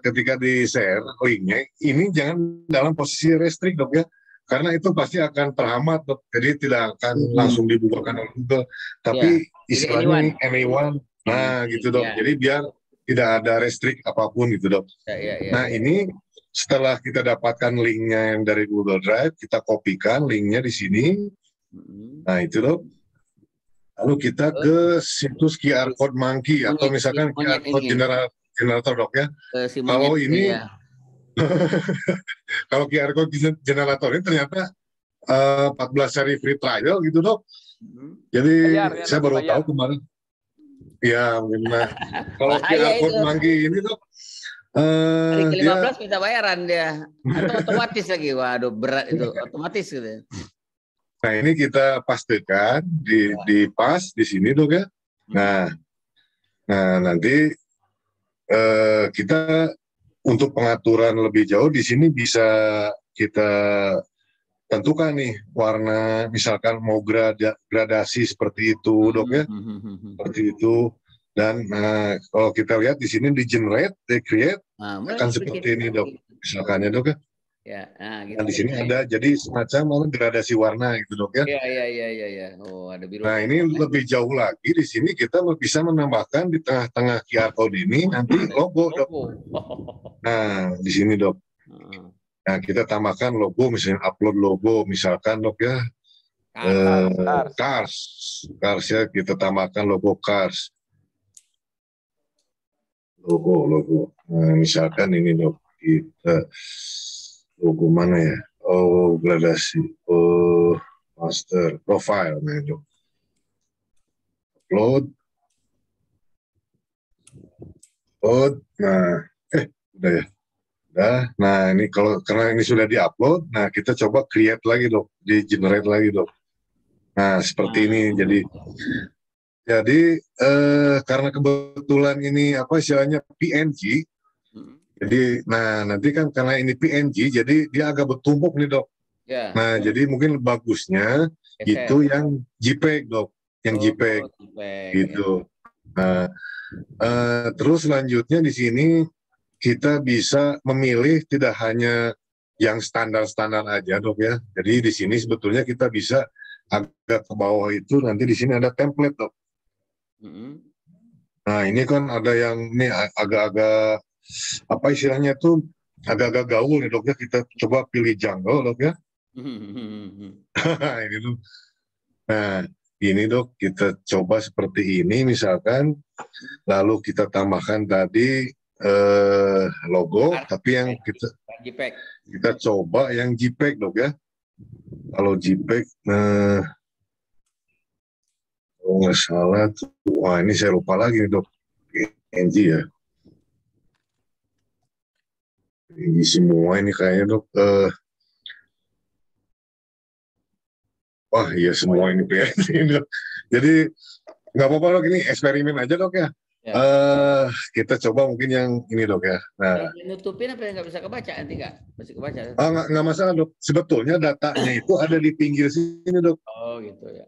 ketika di-share linknya, ini jangan dalam posisi restrict dok ya. Karena itu pasti akan terhambat, dok. Jadi tidak akan langsung dibukakan oleh Google. Tapi istilahnya anyone. Nah, gitu dok. Jadi biar tidak ada restrict apapun gitu dok. Nah, ini setelah kita dapatkan linknya yang dari Google Drive, kita kopikan linknya di sini. Nah, itu dok. Lalu kita ke situs QR Code Monkey atau misalkan QR Code generator dok ya. Kalau ini kalau QR Code generator ini ternyata 14 hari free trial gitu dok. Jadi saya baru tahu kemarin. Ya, benar. Kalau QR Code Monkey ini dok, hari ke-15 minta bayaran dia. Atau otomatis lagi, waduh berat itu, otomatis gitu. Nah ini kita pastikan di pas di sini dok ya. Nah nanti kita untuk pengaturan lebih jauh di sini bisa kita tentukan nih warna, misalkan mau gradasi seperti itu dok ya, seperti itu. Dan kalau kita lihat di sini di generate, di create akan seperti ini dok, misalkannya dok ya. Nah, di sini ada jadi semacam gradasi warna gitu dok ya. Iya. Oh, ada biru. Nah ini lebih jauh lagi di sini kita bisa menambahkan di tengah-tengah QR code ini nanti logo dok. Nah di sini dok. Nah kita tambahkan logo, misalnya upload logo misalkan dok ya. Cars ya, kita tambahkan logo Cars. Logo. Nah, misalkan ini dok, kita logo mana ya? Oh, gradasi. Oh, master profile nah dok. Upload. Nah, udah ya. Udah. Nah, ini karena ini sudah diupload, nah kita coba create lagi dok, di generate lagi dok. Nah, seperti ini jadi karena kebetulan ini istilahnya PNG. Jadi, nanti kan karena ini PNG, jadi dia agak bertumpuk nih dok. Nah, jadi mungkin bagusnya itu yang JPEG dok, yang JPEG gitu. Nah, terus selanjutnya di sini kita bisa memilih tidak hanya yang standar-standar aja dok ya. Jadi di sini sebetulnya kita bisa agak ke bawah itu nanti di sini ada template dok. Nah ini kan ada yang ini agak-agak istilahnya tuh agak-agak gaul nih dok ya. Kita coba pilih jungle dok ya. Ini dok. Nah ini dok kita coba seperti ini misalkan. Lalu kita tambahkan tadi logo, tapi yang kita coba yang JPEG dok ya. Kalau JPEG, kalau nggak salah tuh, wah ini saya lupa lagi dok, PNG ya. Ini semua ini kayaknya dok, wah iya semua ini PNG dok. Jadi nggak apa-apa dok, ini eksperimen aja dok ya. Kita coba mungkin yang ini dok ya. Nah, nutupin apa yang nggak bisa kebaca nanti nggak? Masih kebaca? Nggak masalah dok. Sebetulnya datanya itu ada di pinggir sini dok. Oh gitu ya.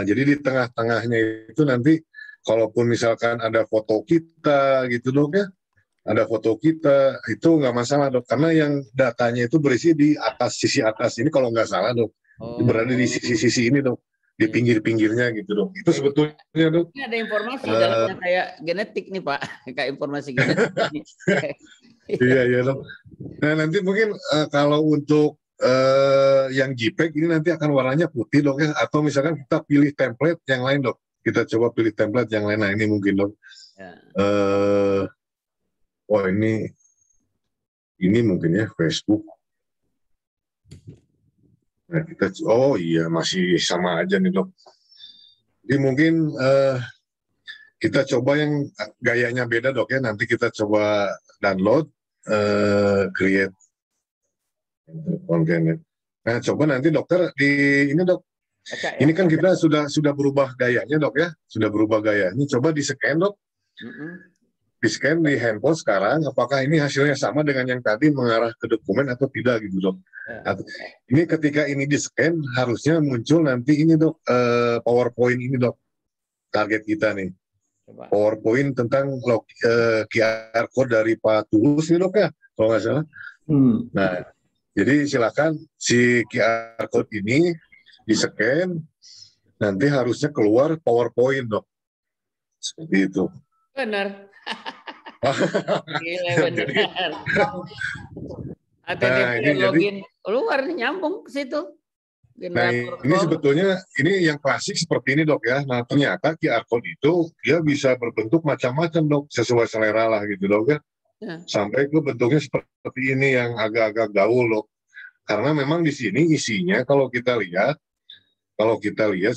Jadi di tengah-tengahnya itu nanti, kalaupun misalkan ada foto kita gitu dok ya, ada foto kita itu nggak masalah dok. Karena yang datanya itu berisi di atas, sisi atas ini kalau nggak salah dok. Berada di sisi-sisi ini dok. Di pinggir-pinggirnya gitu dok. Itu sebetulnya dok. Ini ada informasi dalamnya kayak genetik nih Pak, kayak informasi genetik. Iya dok. Nah nanti mungkin kalau untuk yang JPEG ini nanti akan warnanya putih dok ya, atau misalkan kita pilih template yang lain dok, kita coba pilih template yang lain. Nah ini mungkin dok. Oh ini mungkin ya Facebook. Nah kita, oh iya masih sama aja nih dok. Jadi mungkin kita coba yang gayanya beda dok ya, nanti kita coba download, create konten. Nah coba nanti dokter di ini dok, ini kan kita sudah berubah gayanya dok ya, sudah berubah gayanya. Coba di scan dok, di scan di handphone sekarang, apakah ini hasilnya sama dengan yang tadi mengarah ke dokumen atau tidak gitu dok. Ini ketika ini di scan harusnya muncul nanti ini dok, PowerPoint ini dok, target kita nih. PowerPoint tentang QR code dari Pak Tulus nih dok ya, kalau nggak salah. Nah, jadi silakan si QR code ini di-scan, nanti harusnya keluar PowerPoint dok. Seperti itu. Benar. Gila, benar. Nah, ini login keluar nyambung ke situ. Nah ini sebetulnya ini yang klasik seperti ini dok ya. Nah ternyata QR code itu dia bisa berbentuk macam-macam dok, sesuai selera lah gitu dok ya. Sampai ke bentuknya seperti ini yang agak-agak gaul dok. Karena memang di sini isinya kalau kita lihat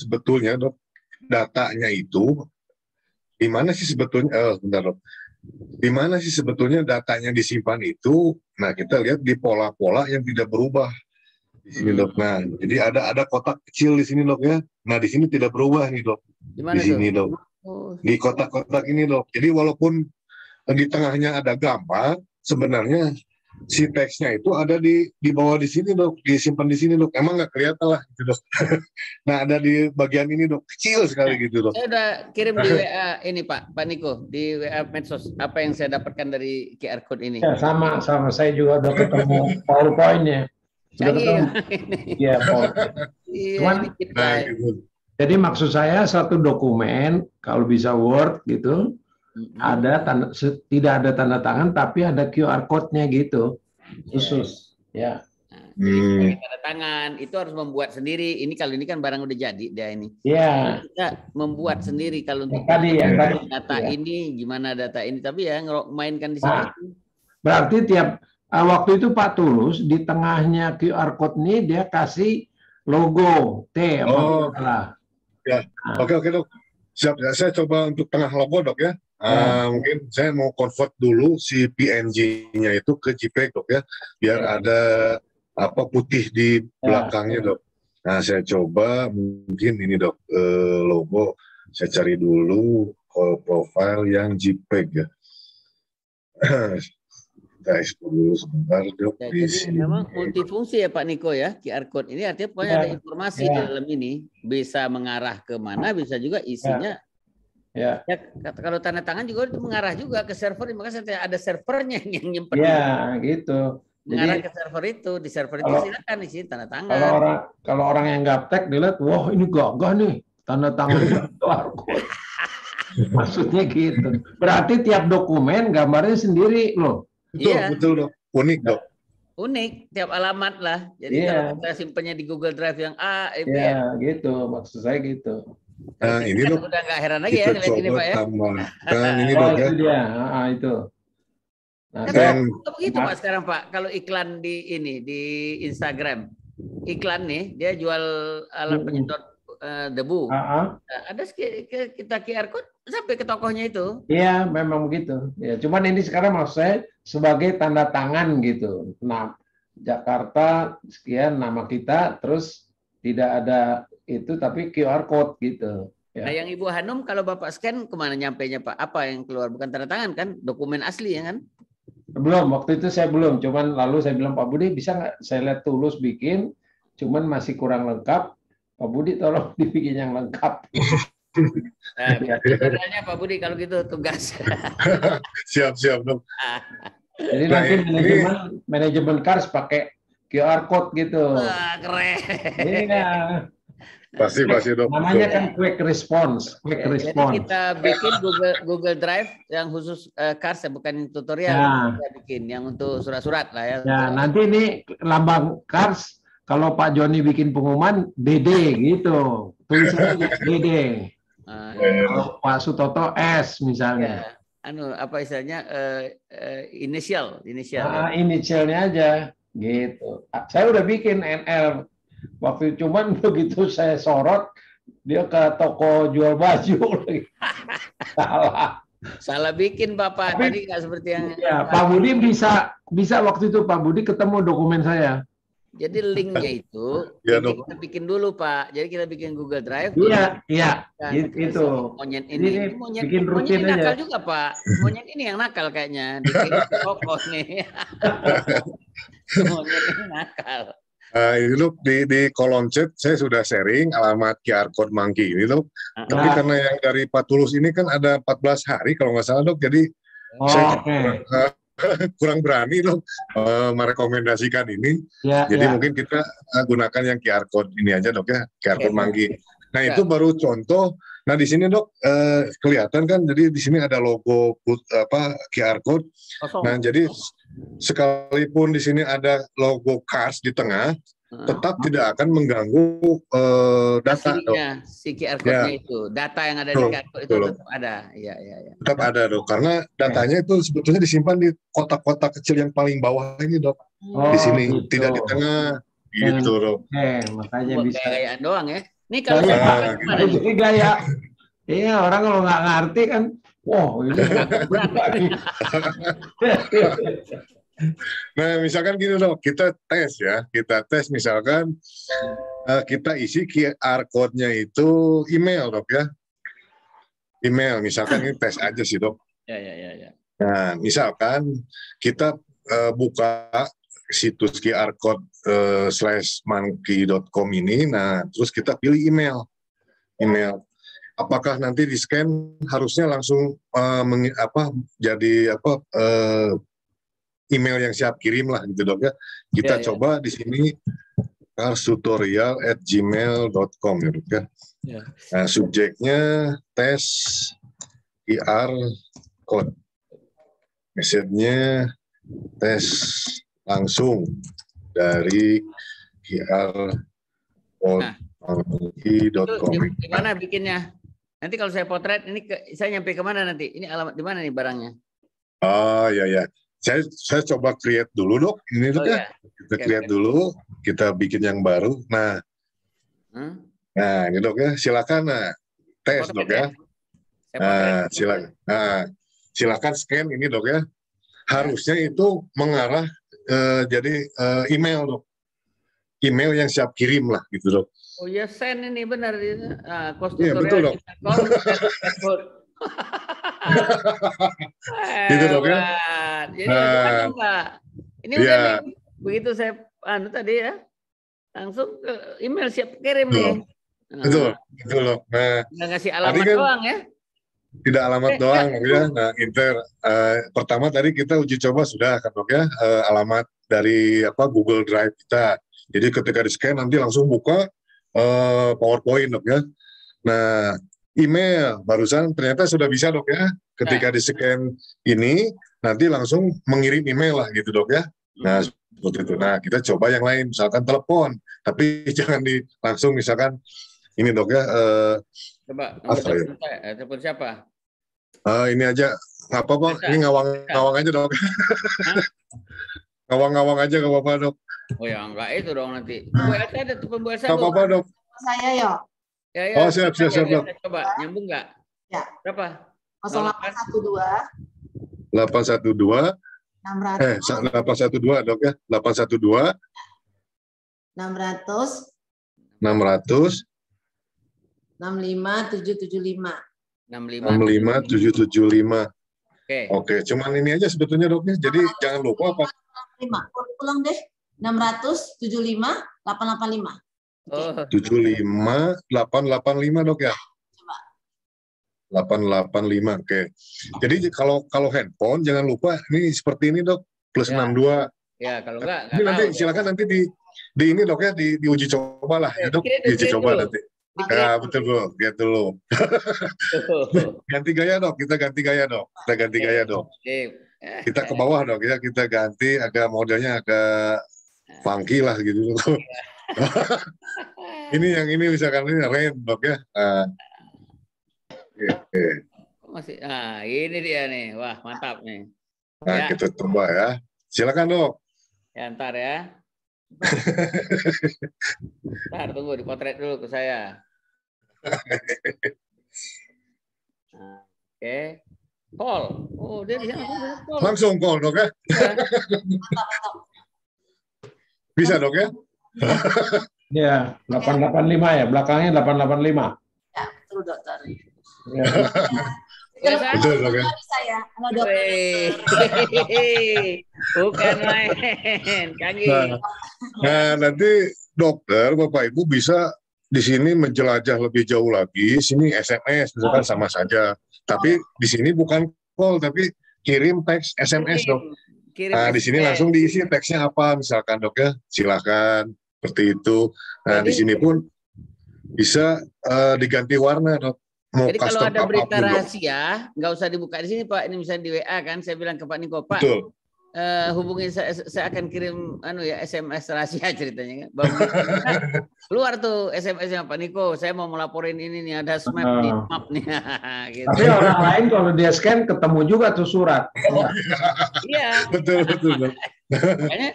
sebetulnya dok, datanya itu di mana sih sebetulnya? Bentar dok. Di mana sih sebetulnya datanya disimpan itu? Nah kita lihat di pola-pola yang tidak berubah. Di sini dok. Nah, jadi ada kotak kecil di sini dok ya. Nah di sini tidak berubah nih dok. Di sini dok. Di kotak-kotak ini dok. Jadi walaupun di tengahnya ada gambar, sebenarnya si teksnya itu ada di bawah di sini dok, disimpan di sini dok. Emang nggak kelihatan lah gitu dok. Nah ada di bagian ini dok, kecil sekali gitu dok. Saya udah kirim di WA ini Pak Niko, di WA medsos apa yang saya dapatkan dari QR code ini. Ya, sama saya juga udah ketemu PowerPoint-nya. Iya, jadi maksud saya satu dokumen kalau bisa Word gitu, tidak ada tanda tangan tapi ada QR code-nya gitu khusus ya. Jadi tanda tangan itu harus membuat sendiri. Ini kalau ini kan barang udah jadi dia ini. Iya. Kita membuat sendiri kalau untuk data ini gimana data ini, tapi ya mainkan di sini. Berarti tiap waktu itu Pak Tulus di tengahnya QR code ini dia kasih logo T. Oh, ya. Oke dok. Siap. Saya coba untuk tengah logo dok ya. Mungkin saya mau convert dulu si PNG-nya itu ke JPEG dok ya, biar ada putih di belakangnya dok. Nah saya coba mungkin ini dok, logo saya cari dulu profile yang JPEG ya. Kita ekspor dulu sebentar dok. Ya, jadi memang multifungsi ya Pak Niko ya, QR code ini artinya pokoknya ada informasi di dalam ini, bisa mengarah ke mana, bisa juga isinya. Ya, kalau tanda tangan juga itu mengarah juga ke server, makanya ada servernya yang nyimpen. Ya, gitu. Mengarah ke server itu, di server itu silakan isi tanda tangan. Kalau orang yang gaptek dilihat, wah ini gagah nih, tanda tangan QR code. Maksudnya gitu. Berarti tiap dokumen gambarnya sendiri loh. Betul dok. Unik dok. Unik, tiap alamat lah. Jadi kalau kita simpannya di Google Drive yang A, Iya, gitu. Maksud saya gitu. Nah ini dok, udah nggak heran lagi ya lihat ini Pak ya. Tambahkan ini dok ya. Itu. Nah, begitu Pak sekarang Pak. Kalau iklan di Instagram, iklan nih dia jual alat penyedot debu. Ada kita QR code sampai ke tokohnya itu. Iya, memang begitu. Ya, cuman ini sekarang maksud saya sebagai tanda tangan gitu. Nah, Jakarta sekian nama kita, terus tidak ada itu tapi QR code gitu. Ya. Nah, yang Ibu Hanum kalau Bapak scan kemana nyampainya Pak? Apa yang keluar? Bukan tanda tangan kan? Dokumen asli ya kan? Belum, waktu itu saya belum. Cuman lalu saya bilang Pak Budi bisa nggak saya lihat Tulus bikin, cuman masih kurang lengkap. Pak Budi tolong dibikin yang lengkap. Nah, sebenarnya Pak Budi kalau gitu tugas. Siap dong. Jadi nanti manajemen Kars pakai QR code gitu. Wah, keren. Iya. Pasti dok. Namanya kan quick response. Jadi kita bikin Google Drive yang khusus Cars ya, bukan tutorial. Ya. Kita bikin yang untuk surat-surat lah ya. Ya, nanti ini lambang Cars. Kalau Pak Joni bikin pengumuman DD gitu, tulisannya DD. Kalau Pak Sutoto S misalnya. Ya. Apa istilahnya inisial. Inisialnya aja gitu. Saya udah bikin NL. Waktu cuman begitu saya sorot, dia ke toko jual baju lagi. Salah bikin Bapak. Tadi nggak seperti yang. Ya, Pak Budi bisa waktu itu Pak Budi ketemu dokumen saya. Jadi linknya itu kita bikin dulu Pak. Jadi kita bikin Google Drive. Iya, itu. Monyet ini bikin rutin aja. Nakal aja. juga Pak. Monyet ini yang nakal kayaknya. Dikirim ke toko nih. Monyet ini nakal. Ini loh di kolom chat saya sudah sharing alamat QR code Monkey ini loh. Tapi karena yang dari Pak Tulus ini kan ada 14 hari kalau nggak salah dok. Jadi saya kurang berani loh merekomendasikan ini. Jadi mungkin kita gunakan yang QR code ini aja dok ya, QR code Monkey. Nah itu baru contoh. Nah di sini dok kelihatan kan, jadi di sini ada logo QR code. Nah jadi sekalipun di sini ada logo Cars di tengah, tetap tidak akan mengganggu data dok. Si QR code-nya itu, data yang ada di QR code itu tetap ada. Iya. Tetap ada dok, karena datanya itu sebetulnya disimpan di kotak-kotak kecil yang paling bawah ini dok. Di sini tidak di tengah, gitu dok. Makanya bisa. Gayaan doang ya. Ini kalau jadi gaya. Iya, orang kalau nggak ngerti kan, wow ini Nah, misalkan gini dok, kita tes misalkan kita isi QR code-nya itu email dok ya. Email, misalkan ini tes aja sih dok. Ya. Nah, misalkan kita buka situs QR code /monkey.com ini, nah terus kita pilih email. Apakah nanti di scan harusnya langsung jadi email yang siap kirim lah gitu dok ya. Kita coba di sini carstutorial@gmail.com ya dok ya. Nah subjeknya tes QR code, message-nya tes langsung dari QR code monkey.com. Gimana bikinnya? Nanti kalau saya potret, ini saya nyampe kemana nanti? Ini alamat di mana nih barangnya? Oh ya. Saya coba create dulu dok. Ini dok ya. Kita create dulu. Kita bikin yang baru. Nah, ini dok ya. Silakan. Nah, tes dok ya. Nah, silakan. Nah, silakan scan ini dok ya. Harusnya itu mengarah jadi email dok. Email yang siap kirim lah gitu dok. Oh ya, send ini benar. Iya betul dok. Gitu dok ya. Jadi ini udah nih, begitu saya tadi ya, langsung ke email siap kirim nih. Betul dok. Nah, nggak ngasih alamat kan doang ya. Tidak alamat doang ya. Nah, pertama tadi kita uji coba sudah kan dok ya, alamat dari Google Drive kita. Jadi ketika di scan nanti langsung buka PowerPoint dok ya. Nah, email barusan ternyata sudah bisa dok ya. Ketika di scan ini nanti langsung mengirim email lah gitu dok ya. Nah seperti itu. Nah kita coba yang lain, misalkan telepon, tapi jangan langsung misalkan ini dok ya. Coba telepon siapa? Ini aja apa pak? Ini ngawang aja dok. Ngawang aja gak apa-apa dok. Oh ya enggak itu dong nanti. Bu Elsa ada telepon Bu Elsa. Gak apa-apa dok. Saya ya. Oh siap dok. Coba nyambung nggak? Ya. Berapa? 0812 812 812 dok ya. 812 600 65775 65775. Oke, cuman ini aja sebetulnya doknya. Jadi jangan lupa apa? Ulang deh. 675 885. 75 885 dok ya. 885. Oke. Jadi kalau handphone jangan lupa ini seperti ini dok, plus 62. Ya, kalau enggak nanti silakan nanti di ini dok ya, diuji coba lah ya dok. Diuji coba nanti. Ya, betul bro, lihat dulu. Ganti gaya dok, kita ganti gaya dok. Kita ganti gaya dok. Kita ke bawah dok ya, kita ganti agak modelnya agak funky lah gitu. Ini yang ini misalkan ini Rain dok ya. Masih, ini dia nih, wah mantap nih. Nah Ya. kita coba ya. Silakan dok. Ya ntar ya. Ntar tunggu dipotret dulu ke saya. Nah, oke. Call. Oh dia bisa call. Langsung call dok ya. Bisa dok ya. Ya, 885 ya, belakangnya 885. Ya, betul dokter. Ya. Betul dok ya. Bisa ya, kalau dokter. Bukan main, Kanggi. Nah, nanti dokter, Bapak Ibu bisa di sini menjelajah lebih jauh lagi. Sini SMS, misalkan sama saja. Tapi di sini bukan call, tapi kirim teks SMS dok. Nah, di sini langsung diisi teksnya apa, misalkan dok ya. Silakan, seperti itu. Nah, di sini pun bisa diganti warna dok. Mau Jadi kalau custom ada berita apapun, dok. rahasia, nggak usah dibuka di sini Pak. Ini misalnya di WA kan, saya bilang ke Pak Niko, Pak. Betul. Hubungi saya akan kirim SMS rahasia ceritanya kan. Keluar tuh SMS-nya Pak Niko, saya mau melaporin ini nih ada smap nih, map nih. Gitu. Tapi orang lain kalau dia scan ketemu juga tuh surat. Iya. Betul dok. Makanya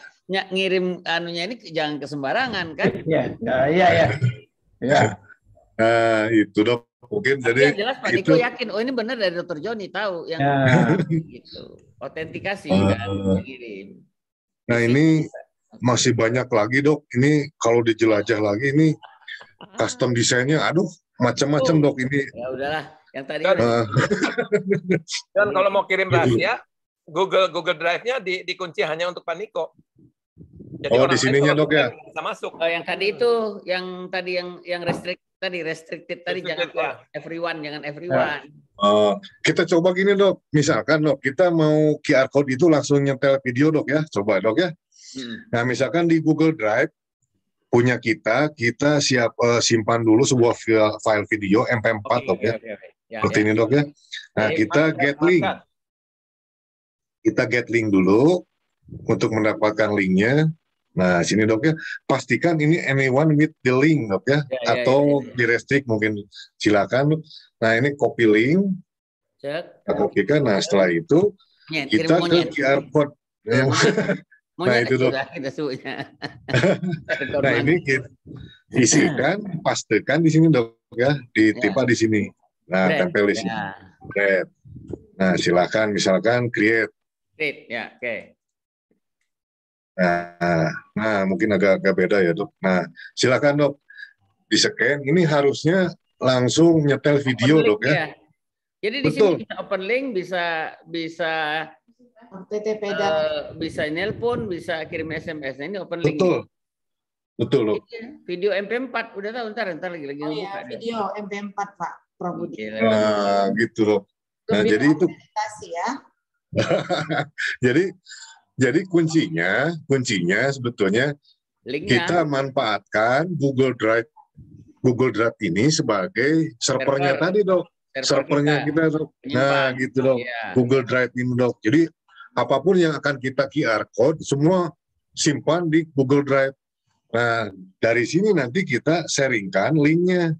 ngirim anunya ini jangan ke sembarangan kan. Iya. Ya. Nah, itu dok. Mungkin Tapi jadi yang jelas Pak itu. Niko yakin, oh ini benar dari Dr. Joni tahu yang gitu. Autentikasi kan kirim. Nah ini masih banyak lagi dok. Ini kalau dijelajah lagi ini custom desainnya, aduh macam-macam dok ini. Ya udahlah, yang tadi. Dan kalau mau kirim rahasia, Google Drive-nya dikunci hanya untuk Pak Niko. Jadi di sininya dok ya. Bisa masuk. Yang tadi itu, yang restricted tadi jangan everyone, jangan everyone. Kita coba gini dok, misalkan dok kita mau QR code itu langsung nyetel video dok ya, coba dok ya. Nah misalkan di Google Drive punya kita siap simpan dulu sebuah file video MP4 dok ya. Seperti ini dok ya. Nah kita get link. Kita get link dulu untuk mendapatkan linknya. Nah, sini dok ya, pastikan ini anyone with the link dok ya, atau di restrict mungkin silakan. Nah, ini copy link, kita kopikan. Nah, setelah itu kita ke QR code. Nah, itu dok. Nah, ini kita isikan, pastikan di sini dok ya, ditipa di sini. Nah, tempel di sini. Nah, silakan misalkan create. Ya, oke. Nah, mungkin agak beda ya dok. Nah, silakan dok di-scan. Ini harusnya langsung nyetel video dok ya. Jadi di sini bisa open link, bisa OTP bisa nelpon, bisa kirim SMS. Nah, ini open link. Betul dok. Video MP4 udah tahu ntar lagi buka. Video MP4 Pak Prof Budi. Nah, gitu dok. Nah, jadi itu. Ya. Jadi kuncinya sebetulnya kita manfaatkan Google Drive ini sebagai servernya tadi dok, servernya kita dok. Nah gitu dok, Google Drive ini dok. Jadi apapun yang akan kita QR code semua simpan di Google Drive. Nah dari sini nanti kita sharingkan linknya,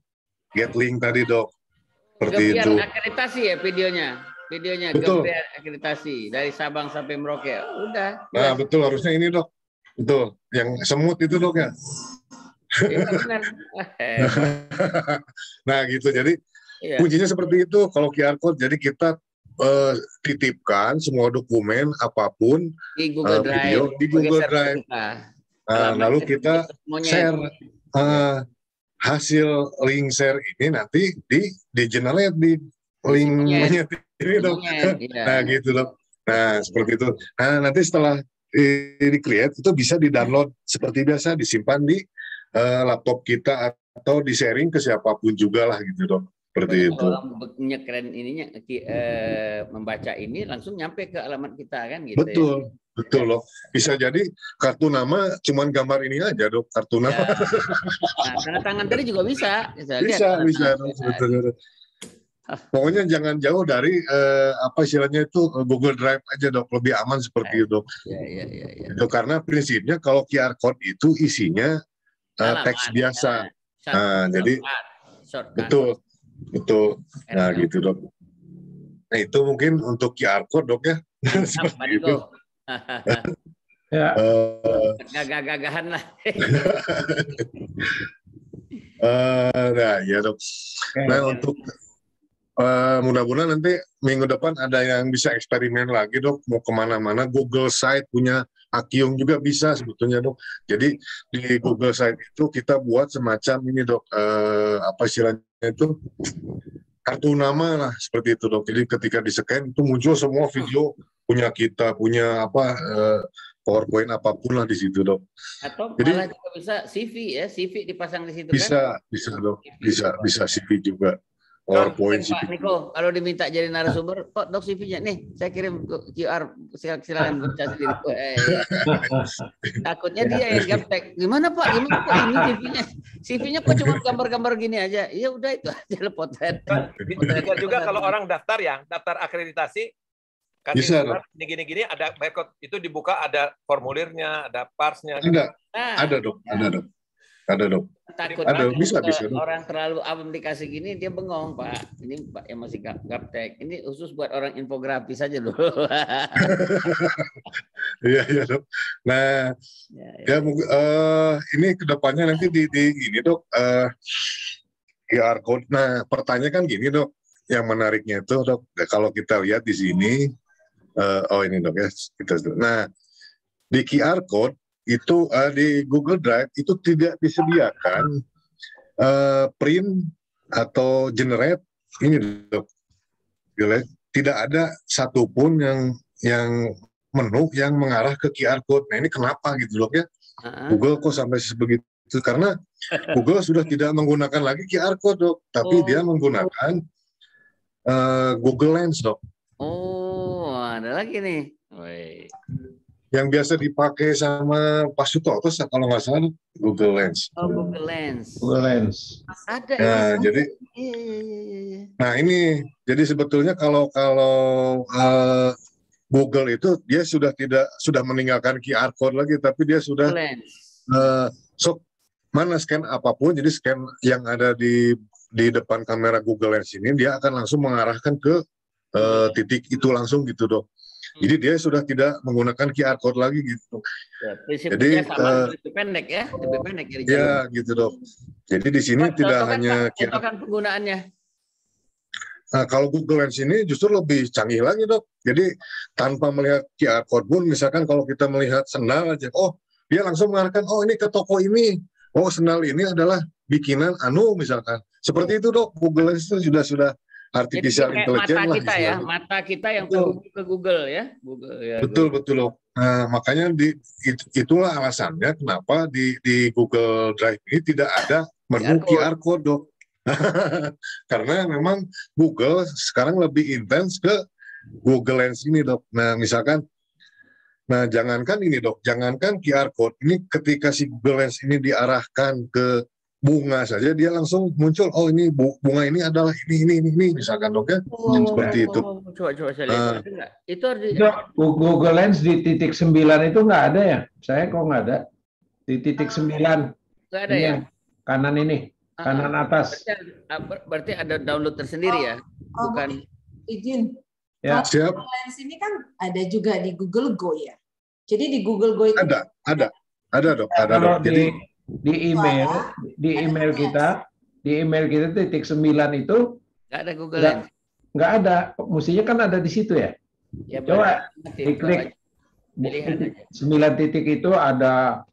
get link tadi dok. Seperti itu. Akreditasi ya videonya akreditasi dari Sabang sampai Merauke. Udah. Nah, betul harusnya ini, dok. Betul. Yang semut itu, dok ya. Benar. Nah, gitu. Jadi kuncinya seperti itu. Kalau QR code jadi kita titipkan semua dokumen apapun di Google Drive, video di Google Drive. Nah, lalu kita share hasil link share ini nanti di generate di linknya ini dok. Nah gitu dok. Nah seperti itu. Nah nanti setelah di-create itu bisa di-download seperti biasa, disimpan di laptop kita atau di-sharing ke siapapun juga lah gitu dok. Seperti itu. Orang keren ininya membaca ini langsung nyampe ke alamat kita kan gitu. Betul. Betul loh. Bisa jadi kartu nama cuman gambar ini aja dok, kartu nama. Nah, tanda tangan tadi juga bisa. Bisa dok, sebetulnya. Pokoknya jangan jauh dari apa istilahnya itu Google Drive aja dok, lebih aman seperti itu dok. Iya. Itu karena prinsipnya kalau QR code itu isinya teks biasa. Nah, jadi betul. Nah, gitu dok. Nah, itu mungkin untuk QR code dok ya. Seperti itu. Ya. Gagah-gagahan lah. Nah, ya dok. Nah, untuk mudah-mudahan nanti minggu depan ada yang bisa eksperimen lagi dok, mau kemana-mana. Google Site punya Akium juga bisa sebetulnya dok. Jadi di Google Site itu kita buat semacam ini dok, apa istilahnya itu kartu nama lah seperti itu dok. Jadi ketika di-scan itu muncul semua video punya kita, punya apa PowerPoint apapun lah di situ dok. Atau jadi, malah juga bisa CV ya, CV dipasang di situ bisa, kan? Bisa dok, bisa CV juga. PowerPoint Pak Niko, kalau diminta jadi narasumber, kok dok CV-nya nih, saya kirim QR, silakan baca sendiri. Takutnya dia yang gaptek. Gimana Pak? Ini CV-nya kok cuma gambar-gambar gini aja? Ya udah itu aja potret. Bisa juga kalau orang daftar ya, daftar akreditasi, kasih surat gini-gini, ada barcode itu dibuka, ada formulirnya, ada parsnya. Ada dok. Takut bisa. Orang terlalu awam dikasih gini dia bengong Pak. Ini Pak yang masih gaptek. Ini khusus buat orang infografis saja dulu. Iya dok. Nah ini kedepannya nanti di ini dok QR code. Nah pertanyaan kan gini dok. Yang menariknya itu dok, kalau kita lihat di sini, ini dok ya. Nah di QR code itu di Google Drive itu tidak disediakan print atau generate ini dok, tidak ada satupun yang menu yang mengarah ke QR code. Nah ini kenapa gitu dok ya? Google kok sampai sebegitu? Karena Google sudah tidak menggunakan lagi QR code dok, tapi dia menggunakan Google Lens dok. Oh ada lagi nih. Yang biasa dipakai sama Pak Sutopo kalau nggak salah Google Lens. Google Lens. Ada. Nah, jadi, nah ini, jadi sebetulnya kalau Google itu dia sudah meninggalkan QR code lagi, tapi dia sudah mana scan apapun, jadi scan yang ada di depan kamera Google Lens ini dia akan langsung mengarahkan ke titik itu langsung gitu dok. Jadi dia sudah tidak menggunakan QR code lagi gitu. Ya, jadi lebih pendek ya, lebih pendek. Ya gitu dok. Jadi di sini tidak hanya QR penggunaannya. Nah, kalau Google Lens ini justru lebih canggih lagi dok. Jadi tanpa melihat QR code pun, misalkan kalau kita melihat sendal aja, dia langsung mengarahkan, ini ke toko ini. Sendal ini adalah bikinan misalkan. Seperti itu dok. Google Lens itu sudah artificial intelligence mata kita yang terhubung ke Google ya. Betul loh. Nah, makanya itulah alasannya kenapa di Google Drive ini tidak ada menu QR code dok. Karena memang Google sekarang lebih intens ke Google Lens ini dok. Nah misalkan, jangankan ini dok, jangankan QR code ini, ketika si Google Lens ini diarahkan ke bunga saja dia langsung muncul, ini bunga ini adalah ini misalkan dok ya, seperti itu. Coba saya lihat. Itu Google Lens di titik 9 itu nggak ada ya? Saya kok nggak ada di titik 9. Nggak ada ya? Kanan ini, kanan atas. Berarti ada download tersendiri ya? Bukan. Izin. Ya. Siap. Google Lens ini kan ada juga di Google Go ya. Jadi di Google Go itu ada dok. Jadi di email kita titik 9 itu nggak ada Google Lens. Nggak ada, mestinya kan ada di situ ya. Coba diklik 9 titik itu ada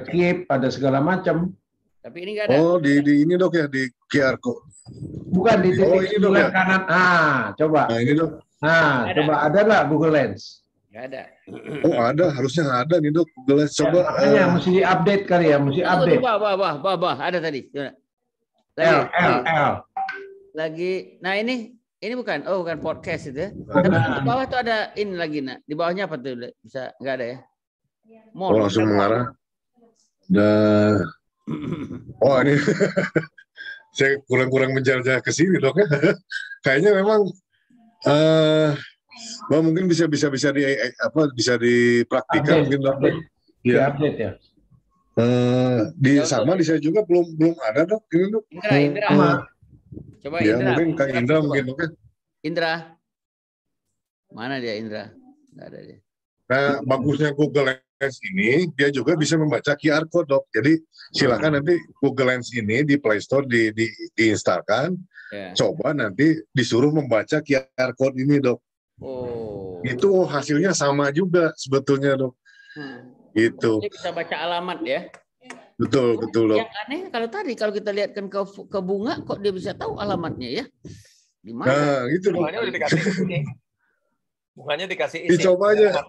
keep, ada segala macam. Tapi ini nggak ada. Di ini dok ya, di QR code. Bukan di titik 9 kanan. Coba. Nah ini dok. Coba ada nggak Google Lens? Nggak ada. Ada, harusnya ada nih dok. Google Lens coba. Makanya mesti di-update kali ya, mesti update. Bah, ada tadi. L. Lagi. Nah ini Ini bukan, oh bukan podcast itu ya. Tapi di bawah tuh ada ini lagi, nak. Di bawahnya apa tuh? Bisa nggak ada ya? Oh, langsung mengarah. Oh ini saya kurang menjelajah ke sini dok ya. Kayaknya memang mungkin bisa dipraktikkan mungkin dok. Ya. Update ya. Di saya juga belum ada dok ini dok. Indra. Coba ya, Indra. Mungkin Kang Indra mungkin dok ya. Indra. Mana dia Indra? Nggak ada dia. Nah, bagusnya Google Lens ini dia juga bisa membaca QR code dok. Jadi silakan nanti Google Lens ini di Play Store diinstalkan. Coba nanti disuruh membaca QR code ini dok. Itu hasilnya sama juga sebetulnya dok. Gitu. Dia bisa baca alamat ya. Betul dok. Yang aneh kalau kita lihatkan ke bunga kok dia bisa tahu alamatnya ya. Di mana? Nah, gitu dok. Bunganya udah dikasih ini. Bunganya dikasih isi. Dicoba aja.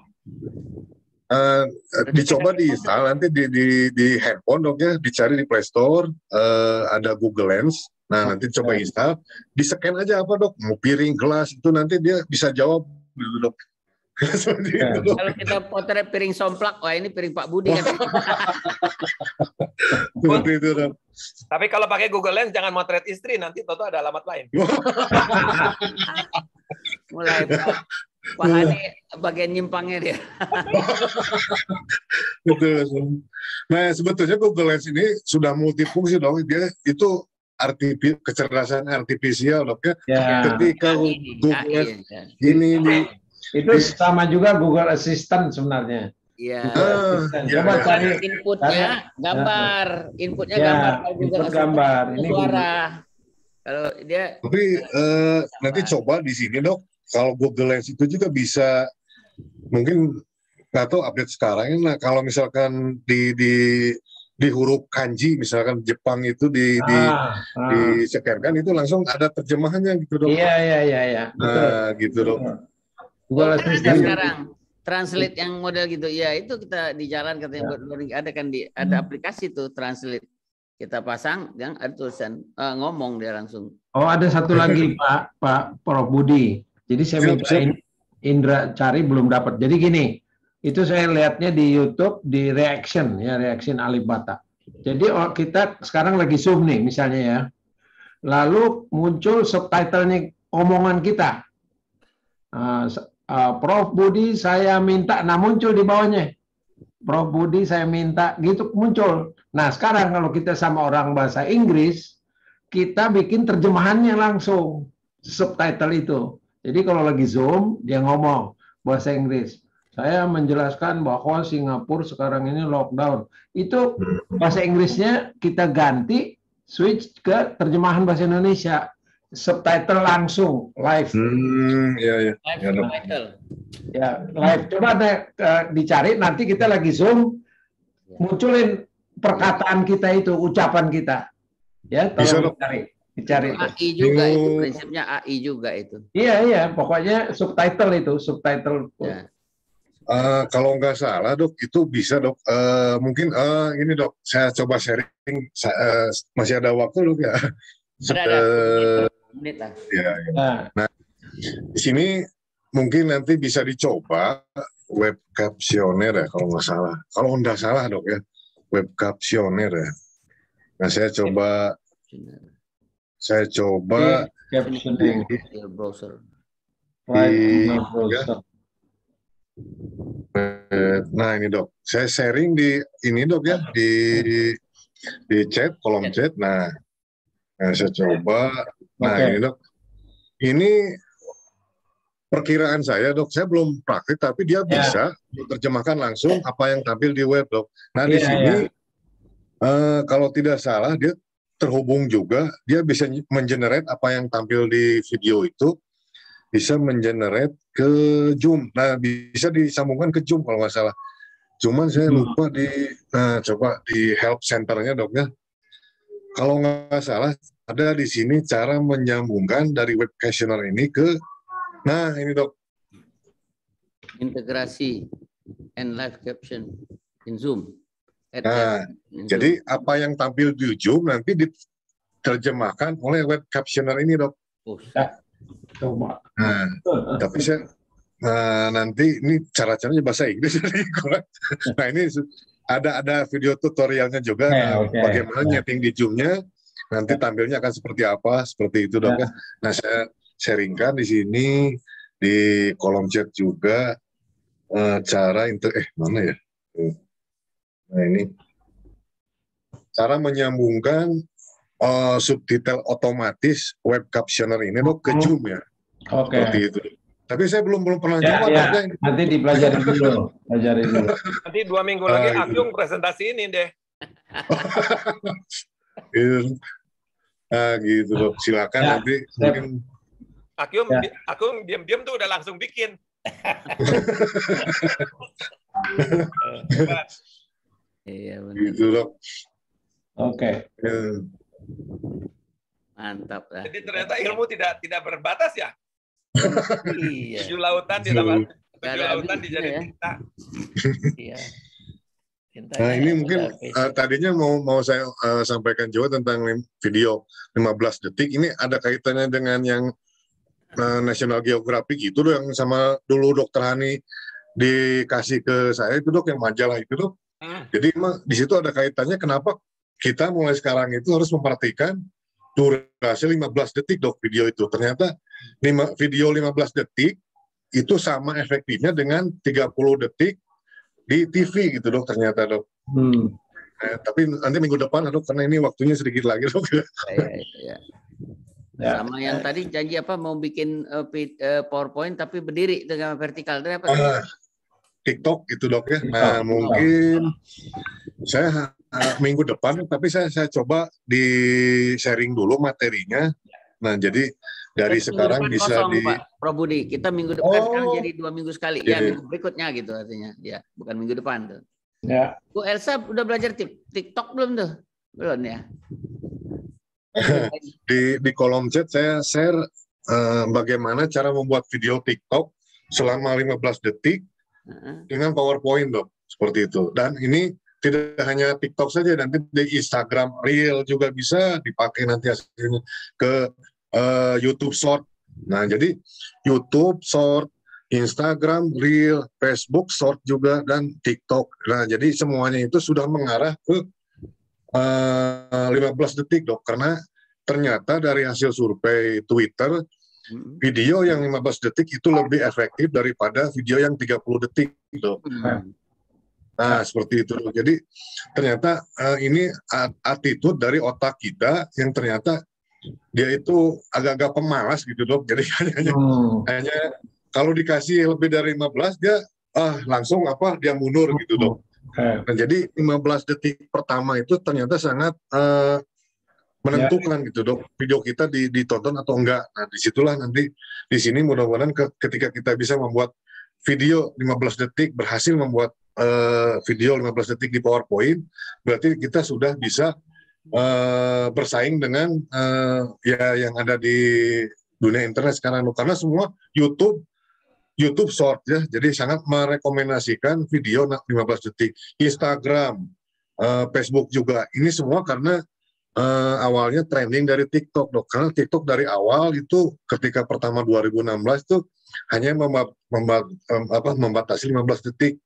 Dicoba diinstal nanti di handphone dok ya, dicari di Play Store ada Google Lens. Nah nanti coba install, di-scan aja apa dok, mau piring, gelas itu nanti dia bisa jawab gitu dok. Kalau kita potret piring somplak, wah ini piring Pak Budi kan. Seperti itu dok. Tapi kalau pakai Google Lens jangan motret istri, nanti toto ada alamat lain. Mulai Pak Hani bagian nyimpangnya dia. Betul. Nah sebetulnya Google Lens ini sudah multifungsi dong. Dia itu kecerdasan artifisial dok ya. Ketika Google Lens ini itu sama juga Google Assistant sebenarnya. Iya. Coba cari inputnya gambar, gambar. Input gambar. Ini suara. Kalau dia. Tapi nanti coba di sini dok. Kalau Google Lens itu juga bisa mungkin nggak tahu update sekarang. Nah kalau misalkan di huruf kanji misalkan Jepang itu di-scan-kan itu langsung ada terjemahannya gitu dok. Iya. Nah gitu dok. Google Assistant sekarang translate yang model gitu. Ya itu kita di jalan katanya ada kan ada aplikasi tuh translate. Kita pasang yang ada tulisan ngomong dia langsung. Oh ada satu lagi Pak Prof Budi. Jadi saya minta Indra cari belum dapat. Jadi gini, itu saya lihatnya di YouTube di reaction Alibata. Jadi kita sekarang lagi Zoom nih misalnya ya. Lalu muncul subtitlenya omongan kita. Prof Budi saya minta, nah muncul di bawahnya. Prof Budi saya minta, gitu muncul. Nah sekarang kalau kita sama orang bahasa Inggris, kita bikin terjemahannya langsung, subtitle itu. Jadi kalau lagi Zoom, dia ngomong bahasa Inggris. Saya menjelaskan bahwa Singapura sekarang ini lockdown. Itu bahasa Inggrisnya kita ganti, switch ke terjemahan bahasa Indonesia. Subtitle langsung live. Live subtitle. Ya, live. Coba dicari nanti kita lagi Zoom munculin perkataan kita itu, ucapan kita. Ya, tolong dicari. AI juga itu prinsipnya AI juga itu. Iya, pokoknya subtitle itu, subtitle. Ya. Kalau nggak salah dok, itu bisa dok. Mungkin ini dok, saya coba sharing. Masih ada waktu dok ya. Ada menit lah. Ya. Nah, di sini mungkin nanti bisa dicoba web captioner ya kalau nggak salah. Kalau nggak salah dok ya, web captioner ya. Nah saya coba di browser. Nah ini dok, saya sharing di ini dok ya di chat, kolom chat. Nah saya coba. Nah ini dok, ini perkiraan saya dok, saya belum praktik tapi dia bisa diterjemahkan langsung apa yang tampil di web dok. Nah di sini kalau tidak salah dia terhubung juga, dia bisa mengenerate apa yang tampil di video itu, bisa mengenerate ke Zoom. Nah bisa disambungkan ke Zoom kalau nggak salah. Cuman saya lupa coba di help centernya dok ya. Kalau nggak salah ada di sini cara menyambungkan dari web captioner ini ke, nah ini dok. Integrasi and live caption in Zoom. Nah, jadi apa yang tampil di Zoom nanti diterjemahkan oleh web captioner ini dok. Coba. Nah, tapi saya nanti ini cara-caranya bahasa Inggris. Nah ini ada video tutorialnya juga bagaimana nyeting di Zoom-nya. Nanti tampilnya akan seperti apa, seperti itu dok ya. Nah saya sharingkan di sini di kolom chat juga cara mana ya? Nah ini cara menyambungkan subtitle otomatis web captioner ini dok ke Zoom ya. Seperti itu. Tapi saya belum pernah coba. Nanti dipelajari dulu. Nanti 2 minggu lagi Akyung presentasi ini deh. Gitu dok. Silakan nanti mungkin. Akyung diam-diam tuh udah langsung bikin. Iya benar. Gitu dok. Oke. Mantap lah. Jadi ternyata ilmu tidak berbatas ya. Iya. 7 lautan dijadiin tinta. Iya. Nah ini mungkin tadinya mau saya sampaikan juga tentang video 15 detik. Ini ada kaitannya dengan yang National Geographic itu dok, yang sama dulu Dokter Hani dikasih ke saya itu dok, yang majalah itu dok. Jadi emang di situ ada kaitannya kenapa kita mulai sekarang itu harus memperhatikan durasi 15 detik dok video itu. Ternyata video 15 detik itu sama efektifnya dengan 30 detik di TV gitu dok ternyata dok. Tapi nanti minggu depan dok, karena ini waktunya sedikit lagi dok. Iya. Sama yang tadi janji apa mau bikin PowerPoint tapi berdiri dengan vertikal. Itu apa? TikTok gitu dok ya. Nah mungkin saya minggu depan, tapi saya coba di sharing dulu materinya. Nah jadi dari sekarang bisa kosong, Pak Prof Budi. Kita minggu depan sekarang jadi 2 minggu sekali. Ya minggu berikutnya gitu artinya. Ya bukan minggu depan tuh. Ya. Bu Elsa udah belajar TikTok belum tuh? Belum ya? Di kolom chat saya share bagaimana cara membuat video TikTok selama 15 detik dengan PowerPoint dok, seperti itu. Dan ini tidak hanya TikTok saja, nanti di Instagram Reel juga bisa dipakai nanti hasilnya ke YouTube Short. Nah jadi YouTube Short, Instagram Reel, Facebook Short juga, dan TikTok. Nah jadi semuanya itu sudah mengarah ke 15 detik dok, karena ternyata dari hasil survei Twitter video yang 15 detik itu lebih efektif daripada video yang 30 detik dok. Nah seperti itu dok. Jadi ternyata ini attitude dari otak kita yang ternyata dia itu agak-agak pemalas gitu dok. Jadi hanya kalau dikasih lebih dari 15 dia langsung dia mundur gitu dok. Nah, jadi 15 detik pertama itu ternyata sangat menentukan gitu dok, video kita ditonton atau enggak. Nah disitulah nanti di sini mudah-mudahan ketika kita bisa membuat video 15 detik, berhasil membuat video 15 detik di PowerPoint, berarti kita sudah bisa bersaing dengan yang ada di dunia internet sekarang, karena semua YouTube Short ya, jadi sangat merekomendasikan video 15 detik. Instagram, Facebook juga, ini semua karena awalnya trending dari TikTok dok, karena TikTok dari awal itu ketika pertama 2016 itu hanya membatasi 15 detik.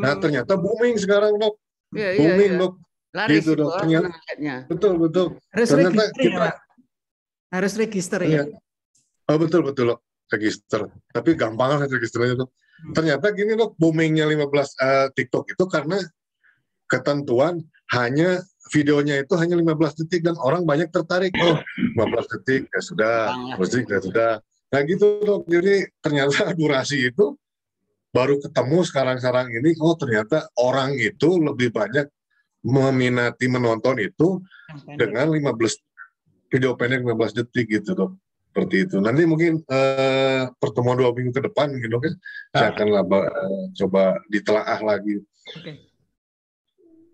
Nah ternyata booming sekarang dok, booming dok. Laris gitu dok, ternyata betul. Harus ternyata register ya, Pak. Harus register ya. Oh betul dok. Register, tapi gampang kan registernya dok. Ternyata gini dok, boomingnya 15 TikTok itu karena ketentuan hanya videonya itu hanya 15 detik dan orang banyak tertarik. 15 detik ya sudah, 15 detik ya sudah. Nah gitu dok, jadi ternyata durasi itu baru ketemu sekarang ini, ternyata orang itu lebih banyak meminati menonton itu dengan 15 video pendek 15 detik gitu dok. Seperti itu. Nanti mungkin pertemuan 2 minggu ke depan mungkin dok ya, saya akan coba ditelaah lagi.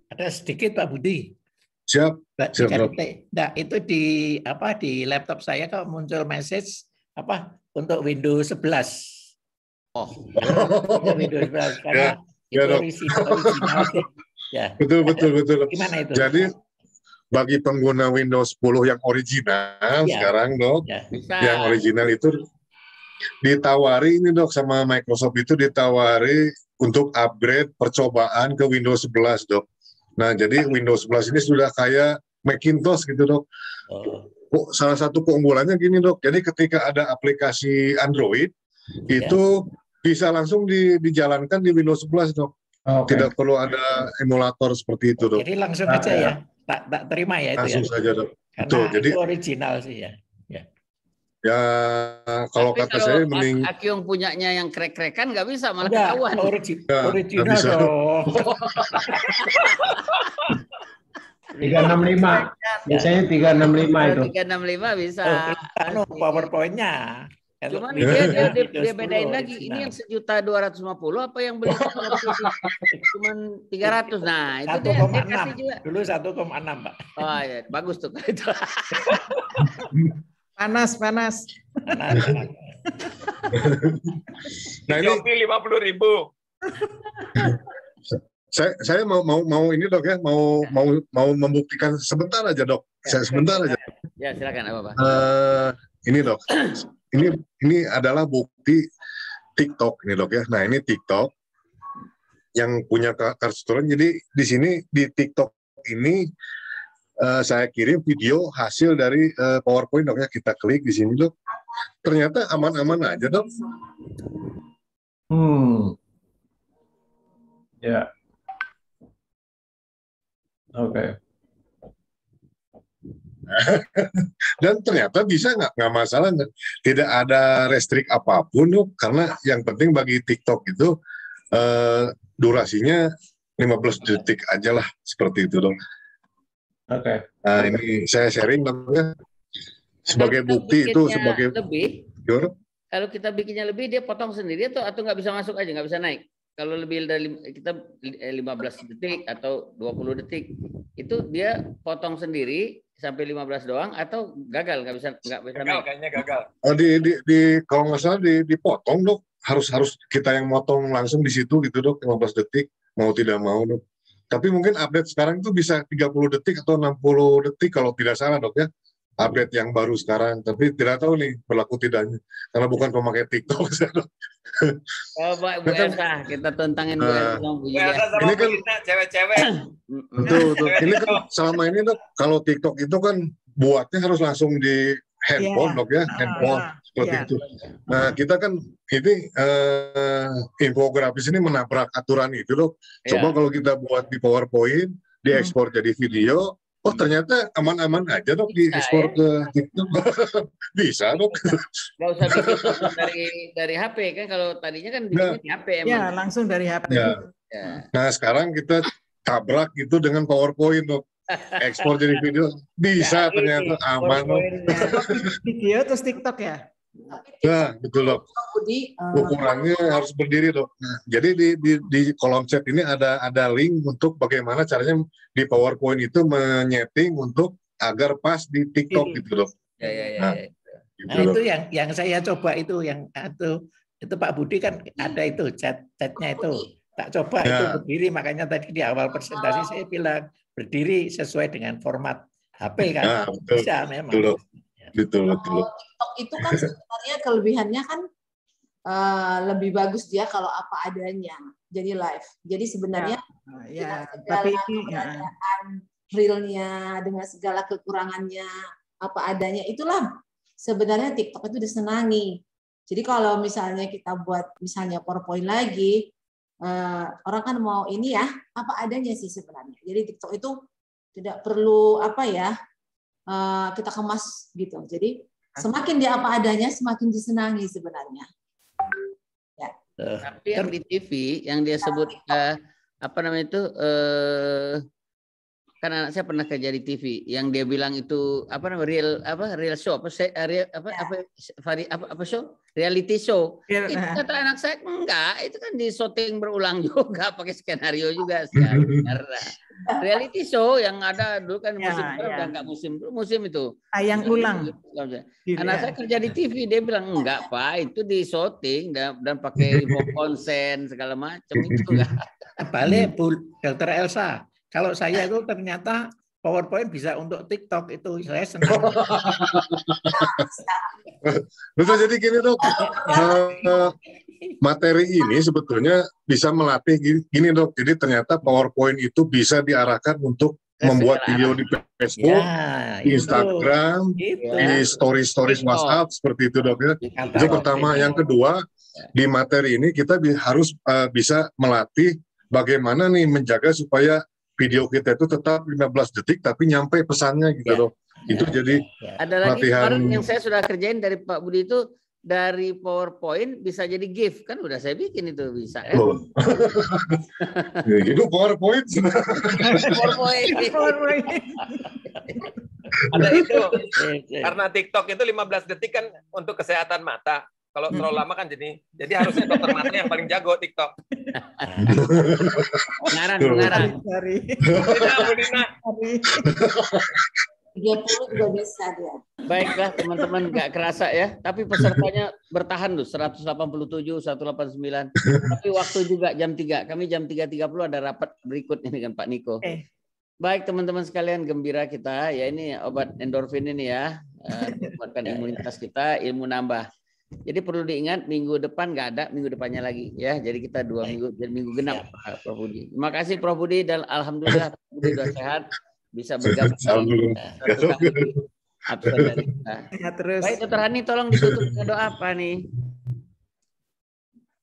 Ada sedikit Pak Budi. Siap. Nah, itu di laptop saya kok muncul message untuk Windows 11. Windows 11 karena itu original sih. Ya. Betul. Gimana itu? Jadi bagi pengguna Windows 10 yang original sekarang dok, yang original itu ditawari ini dok sama Microsoft itu ditawari untuk upgrade percobaan ke Windows 11 dok. Nah jadi Windows 11 ini sudah kayak Macintosh gitu dok. Salah satu keunggulannya gini dok, jadi ketika ada aplikasi Android itu bisa langsung dijalankan di Windows 11 dok. Tidak perlu ada emulator seperti itu dok. Jadi langsung aja ya, tak terima ya itu langsung ya. Saja dok. Karena betul, jadi itu original sih ya. Ya kalau tapi kata kalau saya mending Akyong punyanya yang krek-krekan nggak bisa malah Enggak, ketahuan. original bisa. dong. 365. Biasanya 365 itu. 365 bisa. PowerPoint-nya. Cuman dia bedain lagi. Ini yang 1.250.000 apa yang beli cuman 300. Nah, itu dia kasih juga. Dulu 1,6, Pak. Oh ya, bagus tuh itu. Panas. Nah ini Shopee 50.000. saya mau ini dok ya, mau membuktikan sebentar aja dok. Saya sebentar aja. Ya silakan apa Pak. Ini dok, ini adalah bukti TikTok ini dok ya. Nah ini TikTok yang punya kartu storan. Jadi di sini di TikTok ini saya kirim video hasil dari PowerPoint dok ya. Kita klik di sini dok. Ternyata aman-aman aja dok. Ya. Oke. Dan ternyata bisa nggak masalah, tidak ada restrik apapun dok. Karena yang penting bagi TikTok itu durasinya 15 detik aja lah seperti itu dok. Oke. Nah ini saya sharing dok ya. Sebagai bukti itu sebagai lebih. Kalau kita bikinnya lebih dia potong sendiri atau nggak bisa masuk aja, nggak bisa naik. Kalau lebih dari kita 15 detik atau 20 detik itu dia potong sendiri sampai 15 doang atau gagal nggak bisa naik. Kayaknya gagal. Kalau nggak salah dipotong dok. Harus kita yang motong langsung di situ gitu dok, 15 detik mau tidak mau dok. Tapi mungkin update sekarang itu bisa 30 detik atau 60 detik kalau tidak salah dok ya. Update yang baru sekarang, tapi tidak tahu nih berlaku tidaknya karena bukan pemakai TikTok. Coba Bu Elsa, kita tentangin Bu Elsa. Ini kan cewek-cewek. Betul. Ini kan selama ini dok, kalau TikTok itu kan buatnya harus langsung di handphone dok ya, handphone seperti itu. Nah kita kan ini infografis ini menabrak aturan itu dok. Coba kalau kita buat di PowerPoint, diekspor jadi video. Oh ternyata aman-aman aja dok diekspor ke TikTok. Bisa dok. Nggak usah bikin dari HP kan, kalau tadinya kan bikinnya di HP emang. Ya langsung dari HP. Ya. Nah sekarang kita tabrak itu dengan PowerPoint dok. Ekspor jadi video bisa ternyata aman dok. Video terus TikTok ya. Nah betul dok. Ukurannya harus berdiri dok. Nah, jadi di kolom chat ini ada link untuk bagaimana caranya di PowerPoint itu menyeting untuk agar pas di TikTok gitu dok. Nah, itu yang saya coba itu itu Pak Budi kan ada itu chatnya itu. Tak coba itu berdiri, makanya tadi di awal presentasi saya bilang berdiri sesuai dengan format HP kan. Bisa memang. Betul. TikTok itu kan sebenarnya kelebihannya kan lebih bagus dia kalau apa adanya, jadi live. Jadi sebenarnya tapi realnya dengan segala kekurangannya apa adanya itulah sebenarnya TikTok itu disenangi. Jadi kalau misalnya kita buat misalnya PowerPoint lagi, orang kan mau ini ya apa adanya sih sebenarnya. Jadi TikTok itu tidak perlu kita kemas gitu. Jadi semakin dia apa adanya, semakin disenangi sebenarnya. Ya. Tapi yang di TV, yang dia sebut kan anak saya pernah kerja di TV, yang dia bilang itu real show show, reality show. Itu kata anak saya enggak, itu kan di syuting berulang juga, pakai skenario juga reality show yang ada dulu kan musim udah enggak musim itu. Tayang ulang. Anak saya kerja di TV, dia bilang enggak Pak, itu di syuting dan pakai info konsen segala macam itu enggak. Balik Bu Dr. Elsa. Kalau saya itu ternyata PowerPoint bisa untuk TikTok itu saya senang. Betul, jadi gini Dok, materi ini sebetulnya bisa melatih gini Dok, jadi ternyata PowerPoint itu bisa diarahkan untuk membuat video di Facebook, di Instagram, di stories WhatsApp seperti itu Dok ya. Itu pertama. Yang kedua, di materi ini kita harus bisa melatih bagaimana nih menjaga supaya video kita itu tetap 15 detik tapi nyampe pesannya gitu Dok. Itu jadi ada lagi kemarin yang saya sudah kerjain dari Pak Budi itu, dari PowerPoint bisa jadi GIF, kan udah saya bikin itu bisa ya. Itu PowerPoint. PowerPoint. Ada itu. Karena TikTok itu 15 detik kan untuk kesehatan mata. Kalau terlalu lama kan jadi harusnya dokter mata yang paling jago TikTok. Pengarang. 30 juga bisa dia. Baiklah teman-teman, nggak kerasa ya, tapi pesertanya bertahan loh 187, 189. Tapi waktu juga jam 3. Kami jam 3.30 ada rapat berikutnya dengan Pak Niko. Baik teman-teman sekalian, gembira kita ya, ini obat endorfin ini ya, menguatkan imunitas kita, ilmu nambah. Jadi perlu diingat, minggu depan nggak ada, minggu depannya lagi ya. Jadi kita 2 minggu, jadi minggu genap Prof Budi. Terima kasih Prof Budi, dan alhamdulillah Prof Budi sudah sehat, bisa bergabung. Terus. Baik Dokter Hani, tolong ditutup dengan doa apa nih?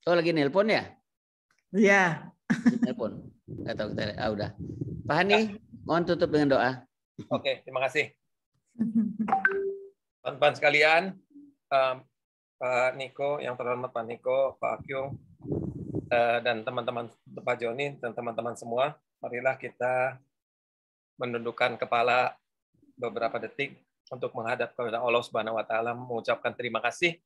Oh lagi nelpon ya? Iya. Nelpon. Nggak tahu kita. Udah. Pak Hani, mohon tutup dengan doa. Oke, terima kasih. Teman-teman sekalian, Pak Niko, yang terhormat Pak Niko, Pak Akyung, dan teman-teman Pak Joni dan teman-teman semua, marilah kita menundukkan kepala beberapa detik untuk menghadap kepada Allah Subhanahu wa taala, mengucapkan terima kasih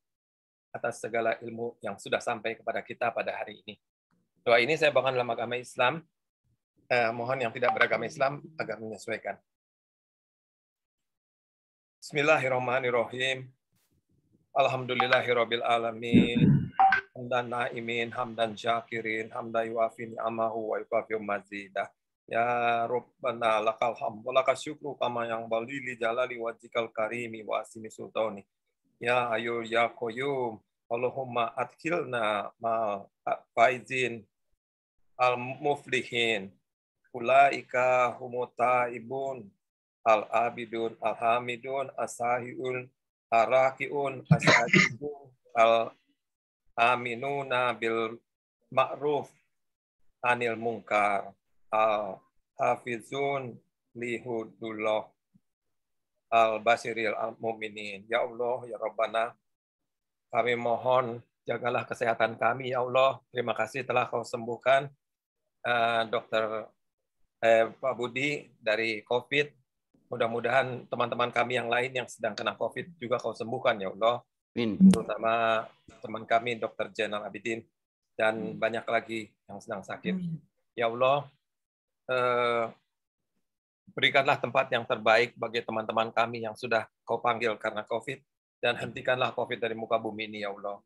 atas segala ilmu yang sudah sampai kepada kita pada hari ini. Doa ini saya bawakan dalam agama Islam. Mohon yang tidak beragama Islam agar menyesuaikan. Bismillahirrahmanirrahim. Alhamdulillahirabbil alamin. Hamdan naimin, hamdan syakirin, hamdan yuafi ni'amahu wa yukafi mazidah. Ya Rabbana lakal hamd wa lakas syukru kama yang bali li jalali wajhikal karimi wa asmi sultani. Ya Hayyu ya Qayyum, Allahumma adkhilna ma faizin al muflihin. Ulaika humut taibun al abidun al hamidun as-sahiun arakiun as-sajidun al aminuna bil ma'ruf anil munkar. Al-hafizun lihudullah al-basiril al-mu'minin. Ya Allah, ya Rabbana, kami mohon jagalah kesehatan kami, ya Allah. Terima kasih telah kau sembuhkan Dokter Pak Budi dari COVID. Mudah-mudahan teman-teman kami yang lain yang sedang kena COVID juga kau sembuhkan, ya Allah. Terutama teman kami Dr. Zainal Abidin dan banyak lagi yang sedang sakit. Ya Allah, berikanlah tempat yang terbaik bagi teman-teman kami yang sudah kau panggil karena COVID, dan hentikanlah COVID dari muka bumi ini, ya Allah.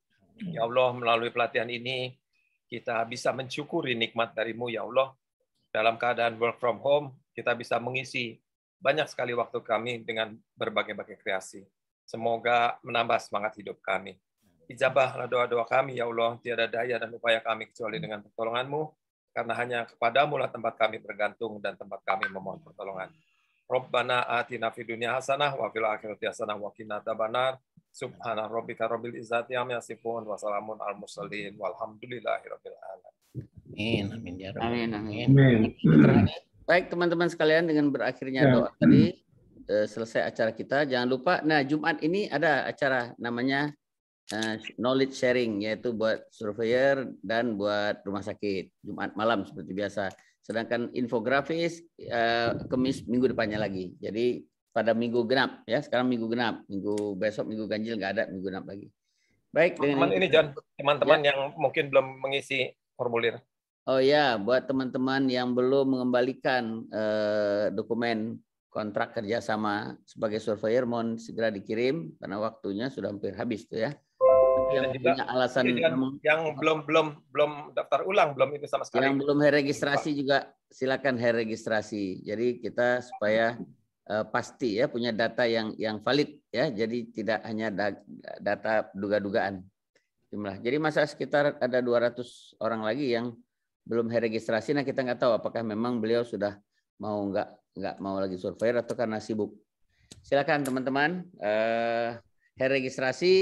Ya Allah, melalui pelatihan ini, kita bisa mensyukuri nikmat darimu, ya Allah. Dalam keadaan work from home, kita bisa mengisi banyak sekali waktu kami dengan berbagai-bagai kreasi. Semoga menambah semangat hidup kami. Ijabahlah doa-doa kami, ya Allah. Tiada daya dan upaya kami kecuali dengan pertolongan-Mu. Karena hanya kepadamu lah tempat kami bergantung dan tempat kami memohon pertolongan. Rabbana atina fid dunya hasanah wa fil akhirati hasanah wa qina adzabannar. Subhana rabbika rabbil izzati amma yasifun wa salamun al mursalin walhamdulillahirabbil alamin. Amin ya rabbal alamin. Baik teman-teman sekalian, dengan berakhirnya doa tadi selesai acara kita. Jangan lupa, nah Jumat ini ada acara namanya knowledge sharing, yaitu buat surveyor dan buat rumah sakit, Jumat malam seperti biasa. Sedangkan infografis Kamis minggu depannya lagi. Jadi pada minggu genap ya, sekarang minggu genap, minggu besok minggu ganjil nggak ada, minggu genap lagi. Baik, dengan ini John, teman-teman yang mungkin belum mengisi formulir. Oh ya, buat teman-teman yang belum mengembalikan dokumen kontrak kerjasama sebagai surveyor, mohon segera dikirim karena waktunya sudah hampir habis tuh ya. yang punya alasan yang belum daftar ulang, belum itu sama sekali. Yang belum registrasi juga silakan registrasi. Jadi kita supaya pasti ya punya data yang valid ya. Jadi tidak hanya data duga-dugaan jumlah. Jadi masa sekitar ada 200 orang lagi yang belum registrasi. Nah kita nggak tahu apakah memang beliau sudah mau nggak mau lagi surveyor atau karena sibuk. Silakan teman-teman registrasi.